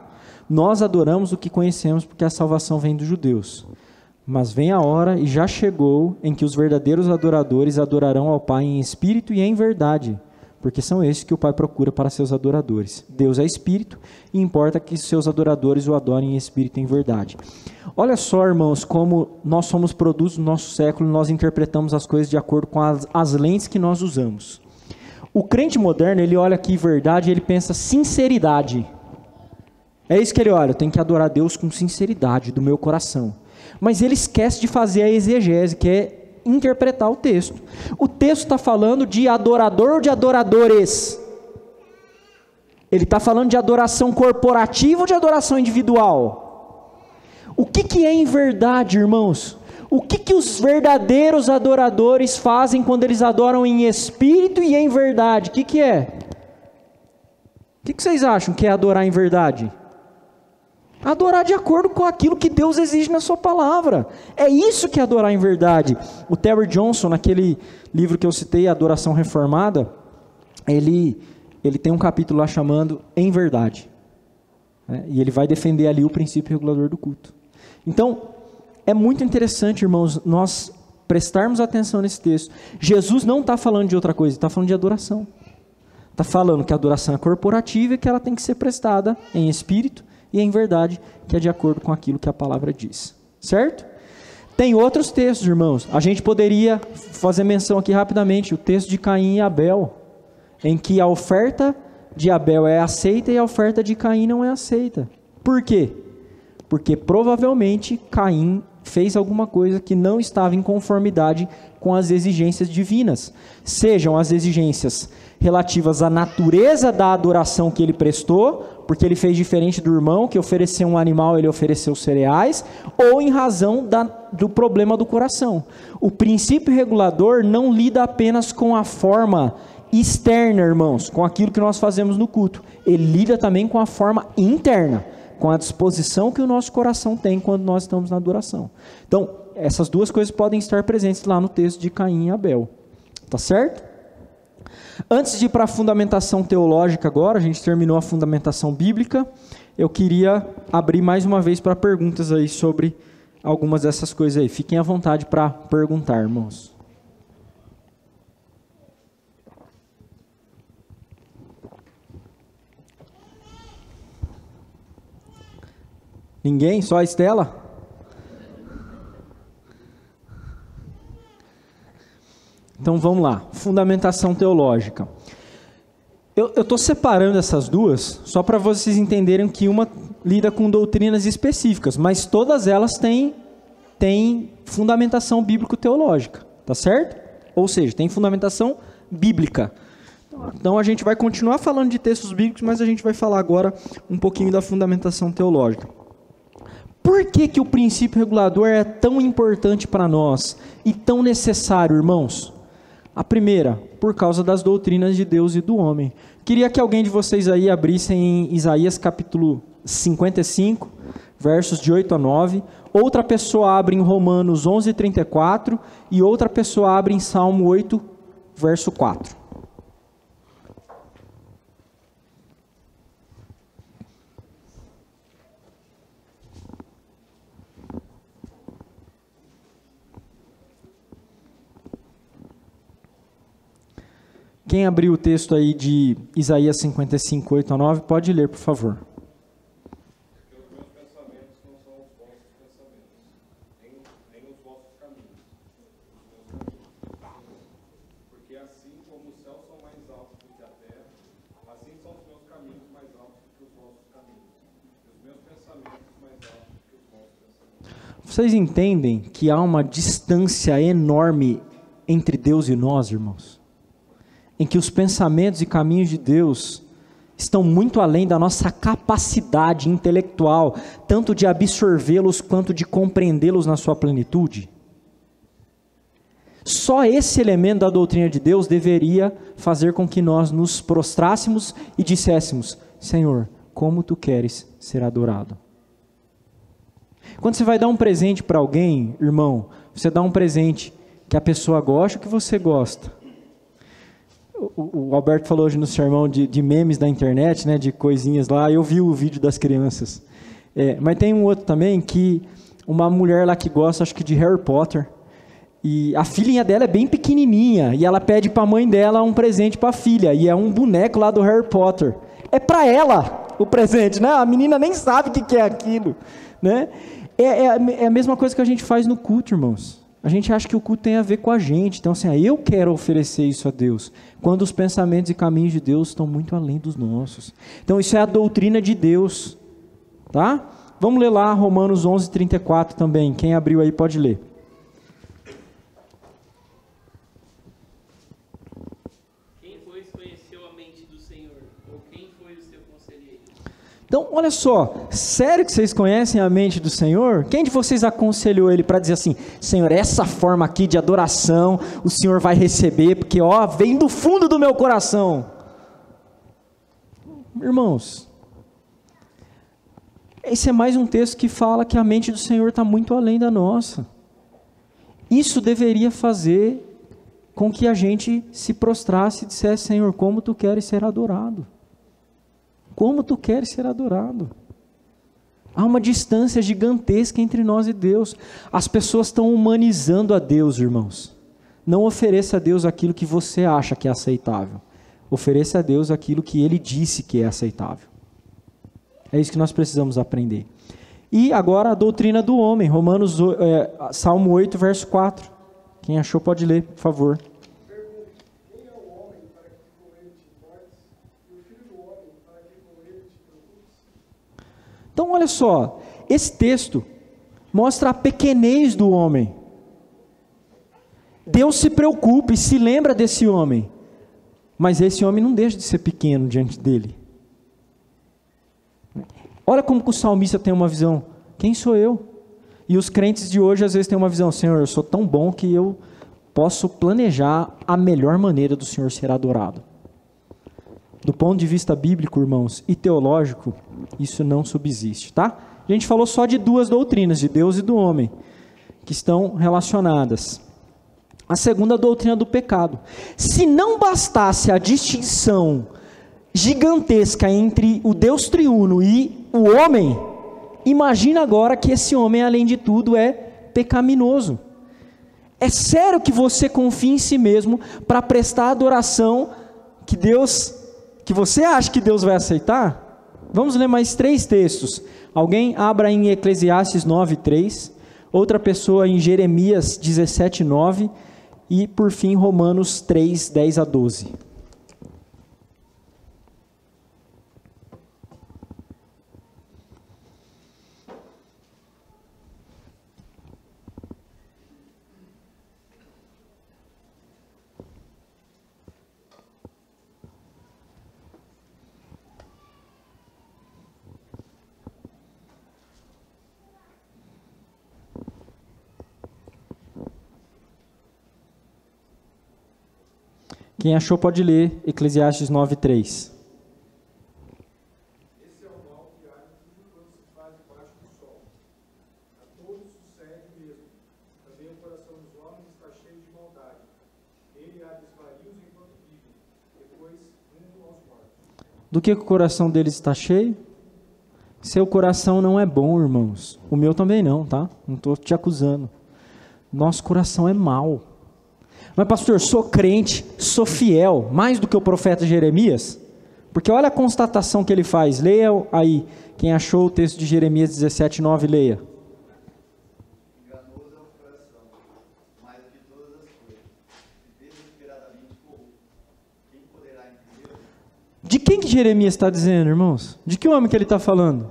Nós adoramos o que conhecemos porque a salvação vem dos judeus, mas vem a hora e já chegou em que os verdadeiros adoradores adorarão ao Pai em espírito e em verdade, porque são esses que o Pai procura para seus adoradores. Deus é espírito e importa que seus adoradores o adorem em espírito e em verdade. Olha só, irmãos, como nós somos produtos do nosso século e nós interpretamos as coisas de acordo com as lentes que nós usamos. O crente moderno, ele olha aqui verdade e ele pensa sinceridade. É isso que ele olha, eu tenho que adorar Deus com sinceridade do meu coração. Mas ele esquece de fazer a exegese, que é interpretar o texto. O texto está falando de adorador ou de adoradores? Ele está falando de adoração corporativa ou de adoração individual? O que é em verdade, irmãos? O que os verdadeiros adoradores fazem quando eles adoram em espírito e em verdade? O que é? O que vocês acham que é adorar em verdade? Adorar de acordo com aquilo que Deus exige na sua palavra. É isso que é adorar em verdade. O Terry Johnson, naquele livro que eu citei, Adoração Reformada, ele tem um capítulo lá chamando Em Verdade. E ele vai defender ali o princípio regulador do culto. Então, é muito interessante, irmãos, nós prestarmos atenção nesse texto. Jesus não está falando de outra coisa, está falando de adoração. Está falando que a adoração é corporativa e que ela tem que ser prestada em espírito e em verdade, que é de acordo com aquilo que a palavra diz. Certo? Tem outros textos, irmãos. A gente poderia fazer menção aqui rapidamente, o texto de Caim e Abel, em que a oferta de Abel é aceita e a oferta de Caim não é aceita. Por quê? Porque provavelmente Caim fez alguma coisa que não estava em conformidade com as exigências divinas. Sejam as exigências relativas à natureza da adoração que ele prestou, porque ele fez diferente do irmão, que ofereceu um animal, ele ofereceu cereais, ou em razão do problema do coração. O princípio regulador não lida apenas com a forma externa, irmãos, com aquilo que nós fazemos no culto. Ele lida também com a forma interna, com a disposição que o nosso coração tem quando nós estamos na adoração. Então, essas duas coisas podem estar presentes lá no texto de Caim e Abel. Tá certo? Antes de ir para a fundamentação teológica agora, a gente terminou a fundamentação bíblica, eu queria abrir mais uma vez para perguntas aí sobre algumas dessas coisas aí. Fiquem à vontade para perguntar, irmãos. Ninguém? Só a Estela? Então vamos lá, fundamentação teológica. Eu estou separando essas duas só para vocês entenderem que uma lida com doutrinas específicas, mas todas elas têm fundamentação bíblico-teológica, tá certo? Ou seja, tem fundamentação bíblica. Então a gente vai continuar falando de textos bíblicos, mas a gente vai falar agora um pouquinho da fundamentação teológica. Por que o princípio regulador é tão importante para nós e tão necessário, irmãos? A primeira, por causa das doutrinas de Deus e do homem. Queria que alguém de vocês aí abrisse em Isaías capítulo 55, versos de 8 a 9. Outra pessoa abre em Romanos 11:34 e outra pessoa abre em Salmo 8, verso 4. Quem abriu o texto aí de Isaías 55, 8 a 9, pode ler, por favor. Porque os meus pensamentos não são os vossos pensamentos, nem os vossos caminhos, os meus caminhos. Porque assim como os céus são mais altos do que a terra, assim são os meus caminhos mais altos do que os vossos caminhos, e os meus pensamentos mais altos do que os vossos pensamentos. Vocês entendem que há uma distância enorme entre Deus e nós, irmãos? Em que os pensamentos e caminhos de Deus estão muito além da nossa capacidade intelectual, tanto de absorvê-los quanto de compreendê-los na sua plenitude? Só esse elemento da doutrina de Deus deveria fazer com que nós nos prostrássemos e disséssemos: Senhor, como tu queres ser adorado? Quando você vai dar um presente para alguém, irmão, você dá um presente que a pessoa gosta ou que você gosta? O Alberto falou hoje no sermão de memes da internet, né, de coisinhas lá. Eu vi o vídeo das crianças. Mas tem um outro também, que uma mulher lá que gosta, acho que de Harry Potter, e a filhinha dela é bem pequenininha, e ela pede para a mãe dela um presente para a filha, e é um boneco lá do Harry Potter. É para ela o presente, né? A menina nem sabe o que é aquilo, né? É a mesma coisa que a gente faz no culto, irmãos. A gente acha que o culto tem a ver com a gente. Então, assim, eu quero oferecer isso a Deus, quando os pensamentos e caminhos de Deus estão muito além dos nossos. Então, isso é a doutrina de Deus, tá? Vamos ler lá Romanos 11:34 também. Quem abriu aí pode ler. Quem, pois, conheceu a mente do Senhor? Ou quem foi o seu conselheiro? Então, olha só, sério que vocês conhecem a mente do Senhor? Quem de vocês aconselhou ele para dizer assim: Senhor, essa forma aqui de adoração, o Senhor vai receber, porque ó, vem do fundo do meu coração? Irmãos, esse é mais um texto que fala que a mente do Senhor está muito além da nossa. Isso deveria fazer com que a gente se prostrasse e dissesse: Senhor, como tu queres ser adorado? Como tu queres ser adorado? Há uma distância gigantesca entre nós e Deus. As pessoas estão humanizando a Deus, irmãos. Não ofereça a Deus aquilo que você acha que é aceitável. Ofereça a Deus aquilo que Ele disse que é aceitável. É isso que nós precisamos aprender. E agora a doutrina do homem. Salmo 8, verso 4. Quem achou pode ler, por favor. Então, olha só, esse texto mostra a pequenez do homem. Deus se preocupa e se lembra desse homem, mas esse homem não deixa de ser pequeno diante dele. Olha como que o salmista tem uma visão: quem sou eu? E os crentes de hoje às vezes têm uma visão: Senhor, eu sou tão bom que eu posso planejar a melhor maneira do Senhor ser adorado. Do ponto de vista bíblico, irmãos, e teológico, isso não subsiste, tá? A gente falou só de duas doutrinas, de Deus e do homem, que estão relacionadas. A segunda, a doutrina do pecado. Se não bastasse a distinção gigantesca entre o Deus triuno e o homem, imagina agora que esse homem, além de tudo, é pecaminoso. É sério que você confia em si mesmo para prestar a adoração que você acha que Deus vai aceitar? Vamos ler mais 3 textos. Alguém abra em Eclesiastes 9:3, outra pessoa em Jeremias 17:9 e por fim Romanos 3:10-12. Quem achou pode ler Eclesiastes 9:3. Esse é o mal que há em tudo quanto se faz debaixo do sol. A todos sucede mesmo. Também o coração dos homens está cheio de maldade. Ele há desvarios enquanto vivem, depois rumo aos mortos. Do que o coração deles está cheio? Seu coração não é bom, irmãos. O meu também não, tá? Não estou te acusando. Nosso coração é mau. Mas pastor, sou crente, sou fiel, mais do que o profeta Jeremias? Porque olha a constatação que ele faz. Leia aí, quem achou o texto de Jeremias 17:9, leia. Enganoso é o coração, mais do que todas as coisas, e desesperadamente corrupto. Quem poderá entender? De quem que Jeremias está dizendo, irmãos? De que homem que ele está falando?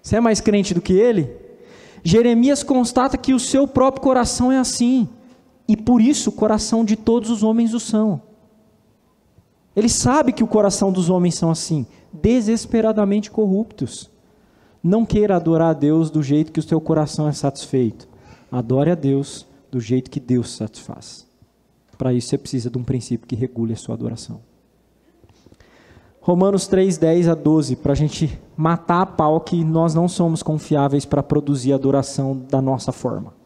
Você é mais crente do que ele? Jeremias constata que o seu próprio coração é assim, e por isso o coração de todos os homens o são. Ele sabe que o coração dos homens são assim, desesperadamente corruptos. Não queira adorar a Deus do jeito que o seu coração é satisfeito. Adore a Deus do jeito que Deus satisfaz. Para isso você precisa de um princípio que regule a sua adoração. Romanos 3, 10 a 12, para a gente matar a pau que nós não somos confiáveis para produzir a adoração da nossa forma.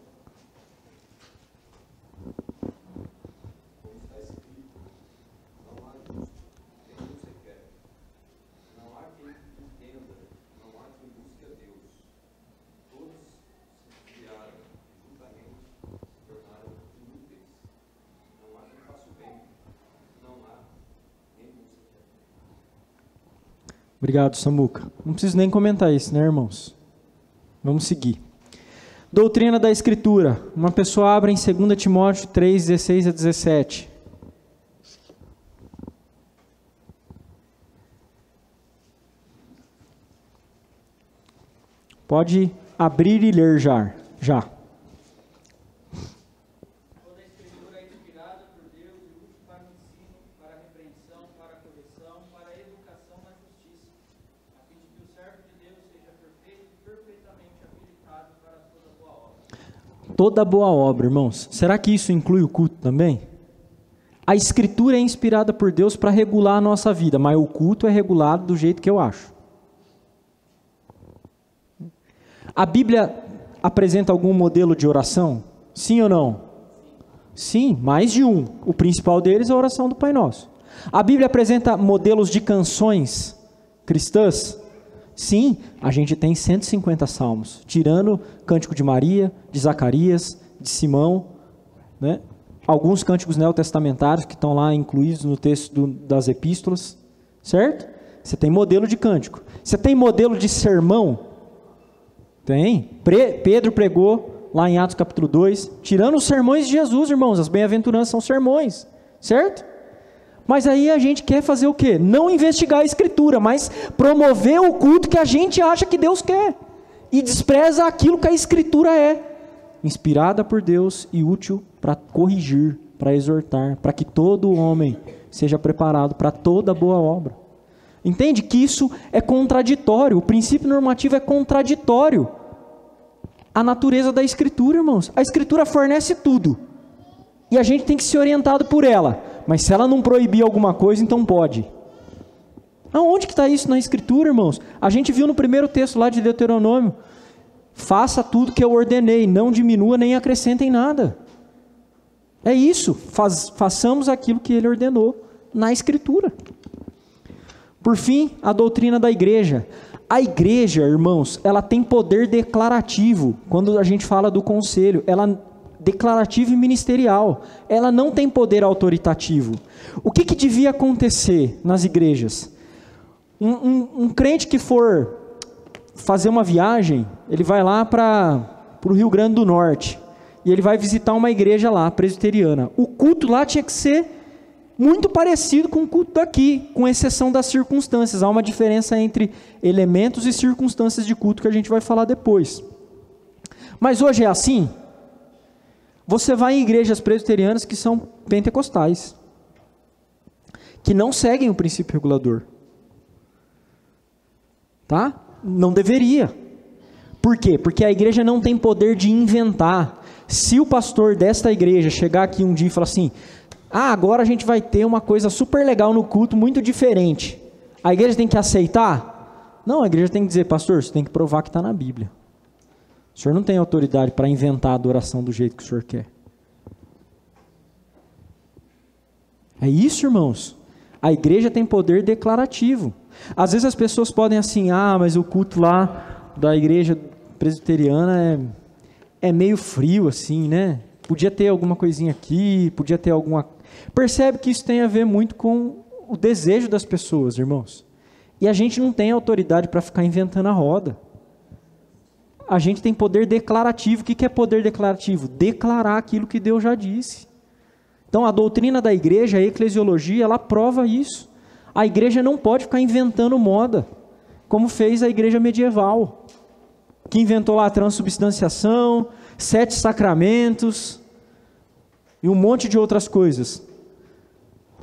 Obrigado, Samuca. Não preciso nem comentar isso, né, irmãos? Vamos seguir. Doutrina da Escritura. Uma pessoa abre em 2 Timóteo 3, 16 a 17. Pode abrir e ler já. Toda a Escritura é inspirada por Deus e útil para o ensino, para a repreensão, para a correção, para a educação na justiça, a fim de que o servo de Deus seja perfeito e perfeitamente habilitado para toda boa obra. Toda boa obra, irmãos. Será que isso inclui o culto também? A Escritura é inspirada por Deus para regular a nossa vida, mas o culto é regulado do jeito que eu acho. A Bíblia apresenta algum modelo de oração? Sim ou não? Sim, mais de um. O principal deles é a oração do Pai Nosso. A Bíblia apresenta modelos de canções cristãs? Sim, a gente tem 150 salmos, tirando Cântico de Maria, de Zacarias, de Simão, né? Alguns cânticos neotestamentários que estão lá incluídos no texto das epístolas, certo? Você tem modelo de cântico. Você tem modelo de sermão? Tem. Pedro pregou lá em Atos capítulo 2, tirando os sermões de Jesus, irmãos, as bem-aventuranças são sermões, certo? Mas aí a gente quer fazer o quê? Não investigar a Escritura, mas promover o culto que a gente acha que Deus quer, e despreza aquilo que a Escritura é, inspirada por Deus e útil para corrigir, para exortar, para que todo homem seja preparado para toda boa obra. Entende que isso é contraditório, o princípio normativo é contraditório à natureza da Escritura, irmãos. A Escritura fornece tudo, e a gente tem que ser orientado por ela, mas se ela não proibir alguma coisa, então pode. Aonde que está isso na Escritura, irmãos? A gente viu no primeiro texto lá de Deuteronômio, faça tudo que eu ordenei, não diminua nem acrescentem nada. É isso, façamos aquilo que ele ordenou na Escritura. Por fim, a doutrina da igreja. A igreja, irmãos, ela tem poder declarativo. Quando a gente fala do conselho, ela declarativo e ministerial. Ela não tem poder autoritativo. O que devia acontecer nas igrejas? Um crente que for fazer uma viagem, ele vai lá para o Rio Grande do Norte, e ele vai visitar uma igreja lá, presbiteriana. O culto lá tinha que ser muito parecido com o culto daqui, com exceção das circunstâncias. Há uma diferença entre elementos e circunstâncias de culto que a gente vai falar depois. Mas hoje é assim? Você vai em igrejas presbiterianas que são pentecostais, que não seguem o princípio regulador. Tá? Não deveria. Por quê? Porque a igreja não tem poder de inventar. Se o pastor desta igreja chegar aqui um dia e falar assim: agora a gente vai ter uma coisa super legal no culto, muito diferente, a igreja tem que aceitar? Não, a igreja tem que dizer: pastor, você tem que provar que está na Bíblia. O senhor não tem autoridade para inventar a adoração do jeito que o senhor quer. É isso, irmãos. A igreja tem poder declarativo. Às vezes as pessoas podem assim: mas o culto lá da igreja presbiteriana é meio frio assim, né? Podia ter alguma coisinha aqui, podia ter alguma... Percebe que isso tem a ver muito com o desejo das pessoas, irmãos. E a gente não tem autoridade para ficar inventando a roda. A gente tem poder declarativo. O que é poder declarativo? Declarar aquilo que Deus já disse. Então a doutrina da igreja, a eclesiologia, ela prova isso. A igreja não pode ficar inventando moda, como fez a igreja medieval. que inventou lá a transubstanciação, 7 sacramentos e um monte de outras coisas.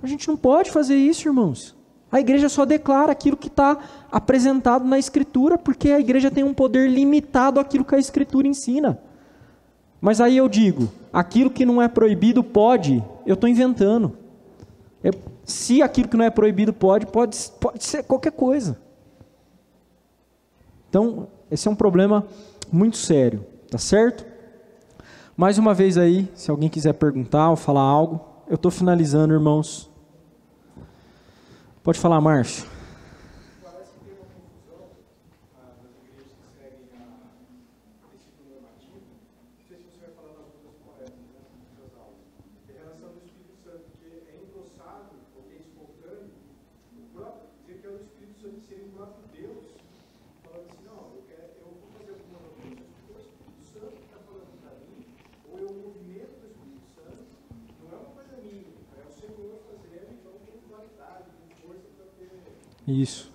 A gente não pode fazer isso, irmãos. A igreja só declara aquilo que está apresentado na Escritura, porque a igreja tem um poder limitado àquilo que a Escritura ensina. Mas aí eu digo, aquilo que não é proibido pode, eu estou inventando. Se aquilo que não é proibido pode ser qualquer coisa. Então, esse é um problema muito sério, tá certo? Mais uma vez aí, se alguém quiser perguntar ou falar algo, eu estou finalizando, irmãos. Pode falar, Márcio. Parece que tem uma confusão nas igrejas que seguem a princípio normativo. Não sei se você vai falar das coisas corretas, né, nas suas aulas. Em relação ao Espírito Santo, que é endossado, ou que é espontâneo, dizer que é o Espírito Santo ser o próprio Deus, falando assim, não, eu vou fazer algumas coisas, porque o Espírito Santo está falando para mim, ou é o movimento do Espírito Santo, não é uma coisa minha, é o Senhor fazendo, então tem qualidade, tem força para ter. Isso.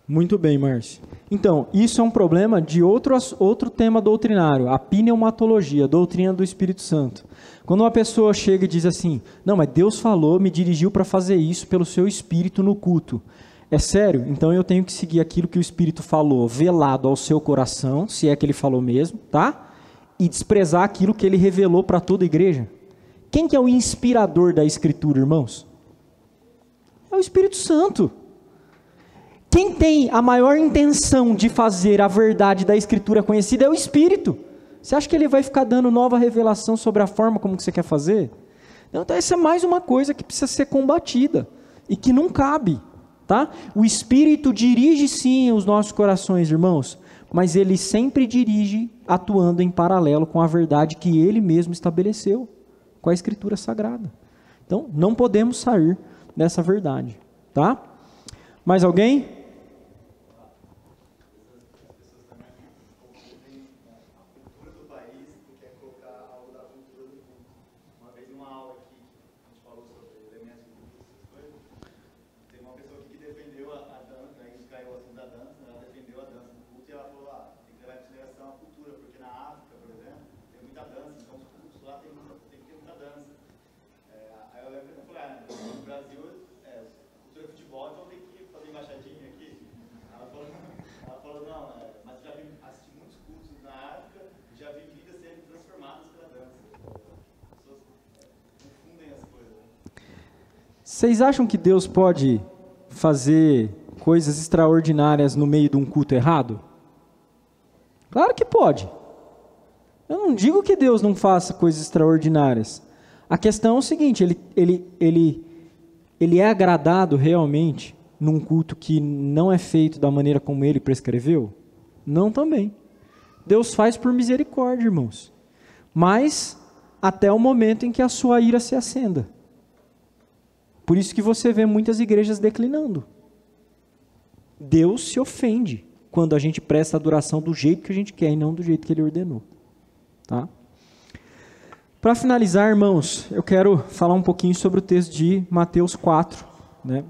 Muito bem, Márcio. Então, isso é um problema de outro tema doutrinário, a pneumatologia, a doutrina do Espírito Santo. Quando uma pessoa chega e diz assim, não, mas Deus falou, me dirigiu para fazer isso pelo seu Espírito no culto. É sério? Então eu tenho que seguir aquilo que o Espírito falou, velado ao seu coração, se é que ele falou mesmo, tá? E desprezar aquilo que ele revelou para toda a igreja. Quem que é o inspirador da Escritura, irmãos? É o Espírito Santo. Quem tem a maior intenção de fazer a verdade da Escritura conhecida é o Espírito. Você acha que ele vai ficar dando nova revelação sobre a forma como que você quer fazer? Não, então essa é mais uma coisa que precisa ser combatida e que não cabe, tá? O Espírito dirige sim os nossos corações, irmãos, mas ele sempre dirige atuando em paralelo com a verdade que ele mesmo estabeleceu, com a Escritura Sagrada. Então, não podemos sair dessa verdade, tá? Mais alguém? Vocês acham que Deus pode fazer coisas extraordinárias no meio de um culto errado? Claro que pode. Eu não digo que Deus não faça coisas extraordinárias. A questão é o seguinte, ele é agradado realmente num culto que não é feito da maneira como ele prescreveu? Não também. Deus faz por misericórdia, irmãos. Mas até o momento em que a sua ira se acenda. Por isso que você vê muitas igrejas declinando. Deus se ofende quando a gente presta adoração do jeito que a gente quer e não do jeito que ele ordenou. Tá? Para finalizar, irmãos, eu quero falar um pouquinho sobre o texto de Mateus 4. Né?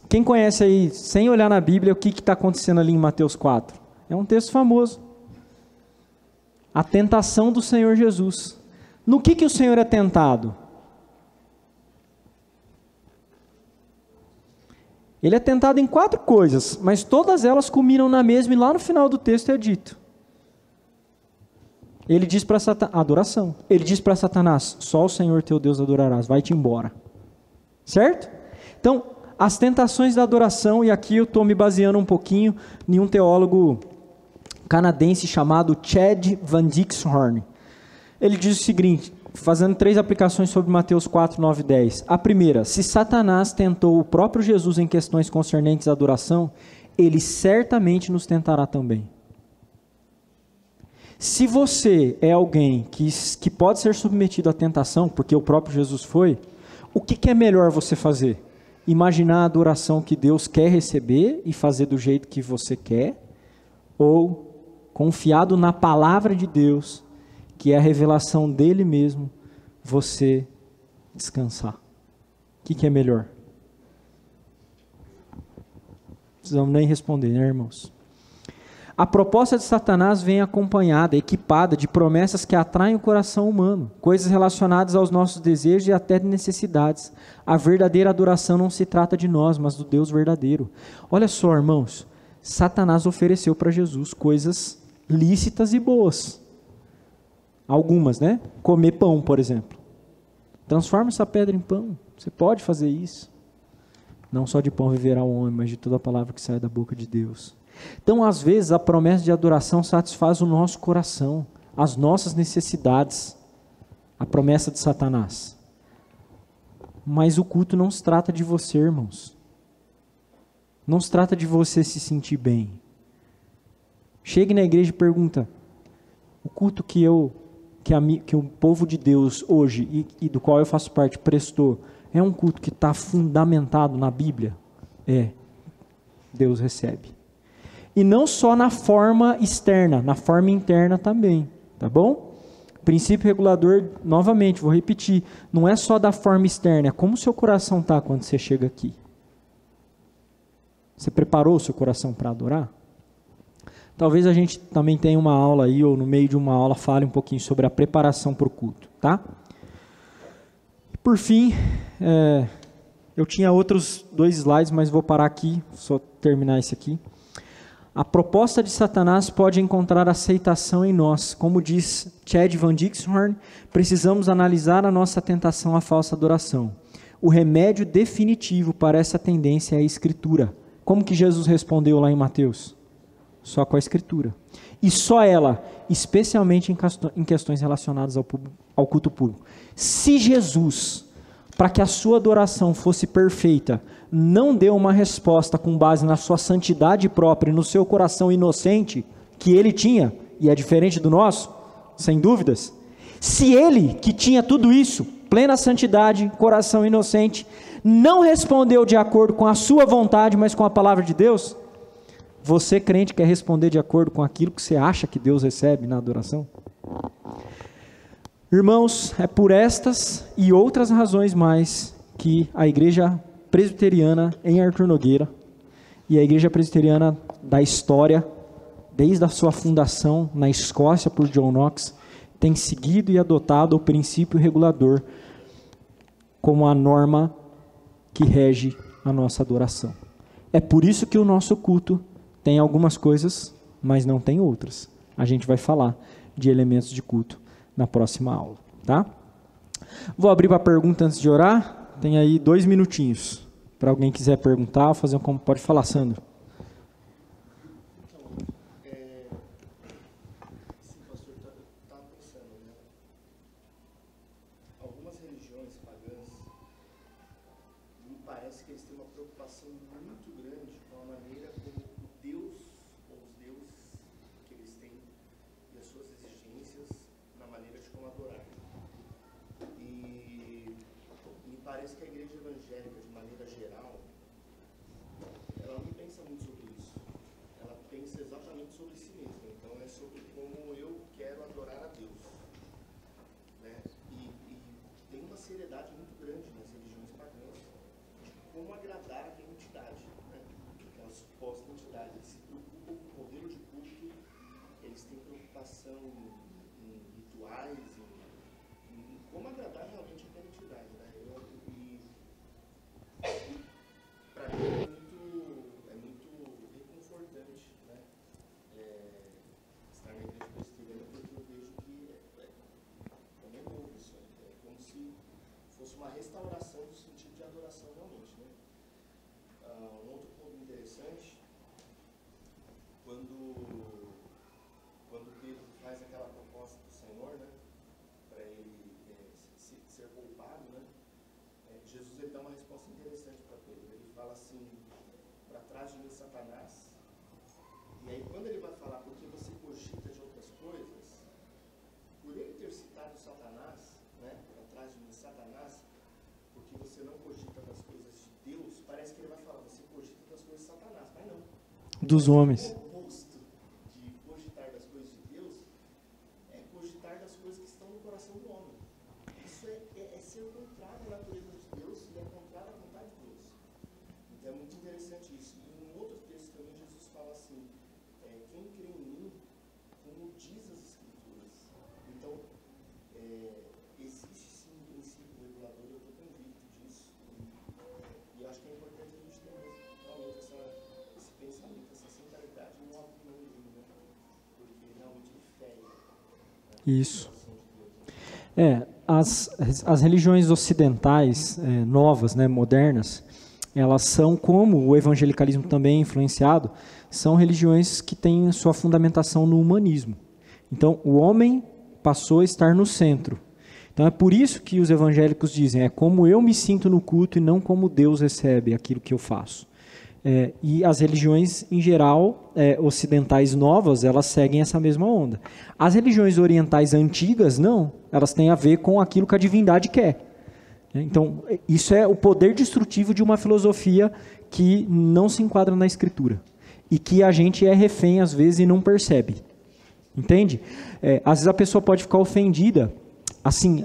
Quem conhece aí, sem olhar na Bíblia, o que está acontecendo ali em Mateus 4? É um texto famoso. A tentação do Senhor Jesus. No que o Senhor é tentado? Ele é tentado em 4 coisas, mas todas elas culminam na mesma e lá no final do texto é dito. Ele diz para Satanás, adoração. Ele diz para Satanás, só o Senhor teu Deus adorarás, vai-te embora. Certo? Então, as tentações da adoração, e aqui eu estou me baseando um pouquinho em um teólogo canadense chamado Chad Van Dixhorn. Ele diz o seguinte, fazendo 3 aplicações sobre Mateus 4, 9 e 10. A primeira, se Satanás tentou o próprio Jesus em questões concernentes à adoração, ele certamente nos tentará também. Se você é alguém que pode ser submetido à tentação, porque o próprio Jesus foi, o que é melhor você fazer? Imaginar a adoração que Deus quer receber e fazer do jeito que você quer, ou confiado na palavra de Deus, que é a revelação dele mesmo, você descansar. O que é melhor? Não precisamos nem responder, né, irmãos? A proposta de Satanás vem acompanhada, equipada de promessas que atraem o coração humano, coisas relacionadas aos nossos desejos e até necessidades. A verdadeira adoração não se trata de nós, mas do Deus verdadeiro. Olha só, irmãos, Satanás ofereceu para Jesus coisas lícitas e boas. Algumas, né? Comer pão, por exemplo. Transforma essa pedra em pão. Você pode fazer isso. Não só de pão viverá o homem, mas de toda a palavra que sai da boca de Deus. Então, às vezes, a promessa de adoração satisfaz o nosso coração, as nossas necessidades. A promessa de Satanás. Mas o culto não se trata de você, irmãos. Não se trata de você se sentir bem. Chegue na igreja e pergunta: o culto que o povo de Deus hoje e do qual eu faço parte prestou, é um culto que está fundamentado na Bíblia? É. Deus recebe. E não só na forma externa, na forma interna também, tá bom? Princípio regulador, novamente, vou repetir, não é só da forma externa, é como o seu coração está quando você chega aqui. Você preparou o seu coração para adorar? Talvez a gente também tenha uma aula aí, ou no meio de uma aula, fale um pouquinho sobre a preparação para o culto, tá? Por fim, eu tinha outros 2 slides, mas vou parar aqui, só terminar esse aqui. A proposta de Satanás pode encontrar aceitação em nós. Como diz Chad Van Dixhorn, precisamos analisar a nossa tentação à falsa adoração. O remédio definitivo para essa tendência é a Escritura. Como que Jesus respondeu lá em Mateus? Só com a Escritura. E só ela, especialmente em questões relacionadas ao culto público. Se Jesus, para que a sua adoração fosse perfeita, não deu uma resposta com base na sua santidade própria e no seu coração inocente, que ele tinha, e é diferente do nosso, sem dúvidas. Se ele, que tinha tudo isso, plena santidade, coração inocente, não respondeu de acordo com a sua vontade, mas com a palavra de Deus, você, crente, quer responder de acordo com aquilo que você acha que Deus recebe na adoração? Irmãos, é por estas e outras razões mais que a Igreja Presbiteriana em Arthur Nogueira e a Igreja Presbiteriana da história, desde a sua fundação na Escócia por John Knox, tem seguido e adotado o princípio regulador como a norma que rege a nossa adoração. É por isso que o nosso culto tem algumas coisas, mas não tem outras. A gente vai falar de elementos de culto na próxima aula, tá? Vou abrir para pergunta antes de orar. Tem aí 2 minutinhos para alguém quiser perguntar ou fazer como pode falar, Sandro. Sim, pastor, estava pensando, né? Algumas religiões pagãs, me parece que eles têm uma preocupação muito grande com a maneira como o Deus, ou os deuses que eles têm e as suas exigências na maneira de como adorar. E me parece que a igreja evangélica, de maneira geral, ela não pensa muito sobre isso. Ela pensa exatamente sobre si mesma. Então é sobre como eu quero adorar a Deus, né? E tem uma seriedade muito grande nas religiões pagãs de como agradar a entidade, né? Aquela suposta entidade. Eles se preocupam com o modelo de culto, eles têm preocupação em rituais, em como agradar realmente aquela entidade, né? Para mim é muito reconfortante, né? Estar na igreja presbiteriana, porque eu vejo que é novo isso, é como se fosse uma restauração do sentido de adoração realmente, né? Um outro ponto interessante, quando Pedro faz aquela proposta do Senhor, né? Para ele ser poupado, né? Jesus ele dá uma resposta interessante para Pedro. Ele fala assim: para trás de mim, Satanás. E aí, quando ele vai falar porque você cogita de outras coisas, por ele ter citado Satanás, né? Para trás de mim, Satanás, porque você não cogita das coisas de Deus, parece que ele vai falar: você cogita das coisas de Satanás, mas não. Dos homens. O oposto de cogitar das coisas de Deus é cogitar das coisas que estão no coração do homem. Isso é ser contrário à natureza de Deus e é contrário à vontade de Deus. Então é muito interessante isso. E em um outro texto também Jesus fala assim: quem crê em Isso. As religiões ocidentais, novas, né, modernas, elas são, como o evangelicalismo também é influenciado, são religiões que têm sua fundamentação no humanismo. Então, o homem passou a estar no centro. Então, é por isso que os evangélicos dizem, é como eu me sinto no culto e não como Deus recebe aquilo que eu faço. E as religiões, em geral, ocidentais novas, elas seguem essa mesma onda. As religiões orientais antigas, não. Elas têm a ver com aquilo que a divindade quer. Então, isso é o poder destrutivo de uma filosofia que não se enquadra na Escritura. E que a gente é refém, às vezes, e não percebe. Entende? Às vezes a pessoa pode ficar ofendida, assim,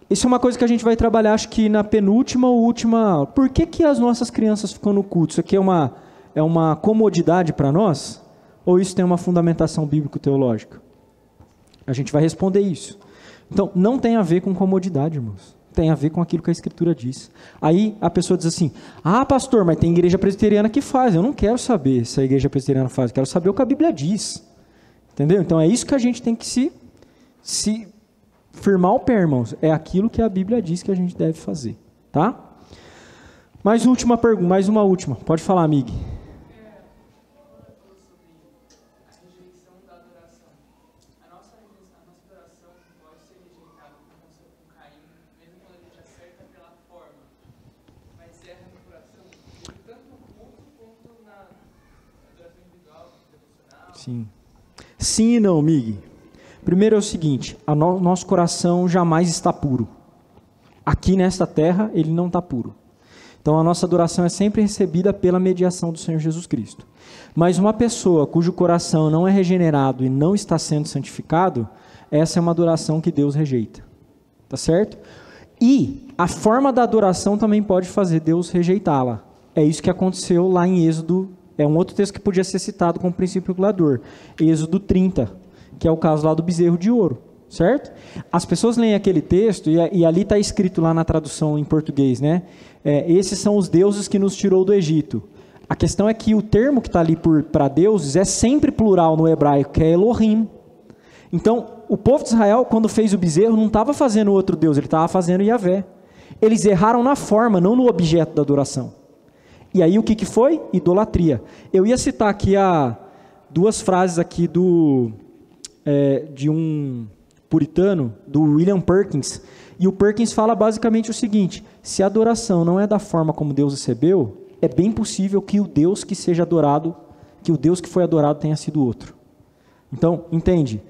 isso é uma coisa que a gente vai trabalhar, acho que na penúltima ou última. Por que as nossas crianças ficam no culto? Isso aqui é uma comodidade para nós? Ou isso tem uma fundamentação bíblico-teológica? A gente vai responder isso. Então, não tem a ver com comodidade, irmãos. Tem a ver com aquilo que a Escritura diz. Aí a pessoa diz assim, pastor, mas tem igreja presbiteriana que faz. Eu não quero saber se a igreja presbiteriana faz, eu quero saber o que a Bíblia diz. Entendeu? Então é isso que a gente tem que se firmar o pé, irmãos. É aquilo que a Bíblia diz que a gente deve fazer. Tá? Mais uma última. Pode falar, amigo. Sim. Sim e não, Mig. Primeiro é o seguinte, nosso coração jamais está puro. Aqui nesta terra, ele não está puro. Então a nossa adoração é sempre recebida pela mediação do Senhor Jesus Cristo. Mas uma pessoa cujo coração não é regenerado e não está sendo santificado, essa é uma adoração que Deus rejeita. Tá certo? E a forma da adoração também pode fazer Deus rejeitá-la. É isso que aconteceu lá em Êxodo. É um outro texto que podia ser citado como princípio regulador. Êxodo 30, que é o caso lá do bezerro de ouro, certo? As pessoas leem aquele texto e ali está escrito lá na tradução em português, né? Esses são os deuses que nos tirou do Egito. A questão é que o termo que está ali para deuses é sempre plural no hebraico, que é Elohim. Então, o povo de Israel, quando fez o bezerro, não estava fazendo outro Deus, ele estava fazendo Yahvé. Eles erraram na forma, não no objeto da adoração. E aí o que foi? Idolatria. Eu ia citar aqui duas frases aqui de um puritano, do William Perkins, e o Perkins fala basicamente o seguinte: se a adoração não é da forma como Deus recebeu, é bem possível que o Deus que seja adorado, que o Deus que foi adorado tenha sido outro. Então, entende?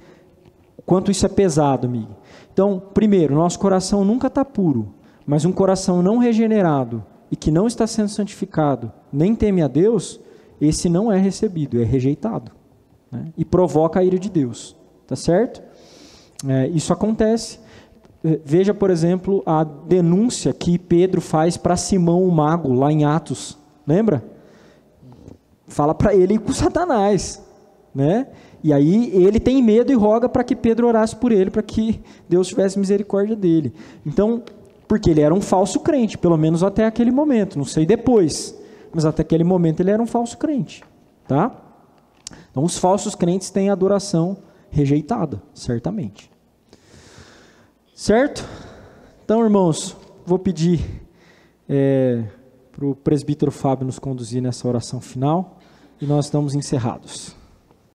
O quanto isso é pesado, amigo. Então, primeiro, nosso coração nunca está puro, mas um coração não regenerado e que não está sendo santificado, nem teme a Deus, esse não é recebido, é rejeitado, né? E provoca a ira de Deus, tá certo? Isso acontece. Veja, por exemplo, a denúncia que Pedro faz para Simão o mago, lá em Atos, lembra? Fala para ele ir com Satanás, né? E aí ele tem medo e roga para que Pedro orasse por ele, para que Deus tivesse misericórdia dele. Então, porque ele era um falso crente, pelo menos até aquele momento, não sei depois, mas até aquele momento ele era um falso crente, tá? Então os falsos crentes têm adoração rejeitada, certamente. Certo? Então, irmãos, vou pedir para o presbítero Fábio nos conduzir nessa oração final e nós estamos encerrados.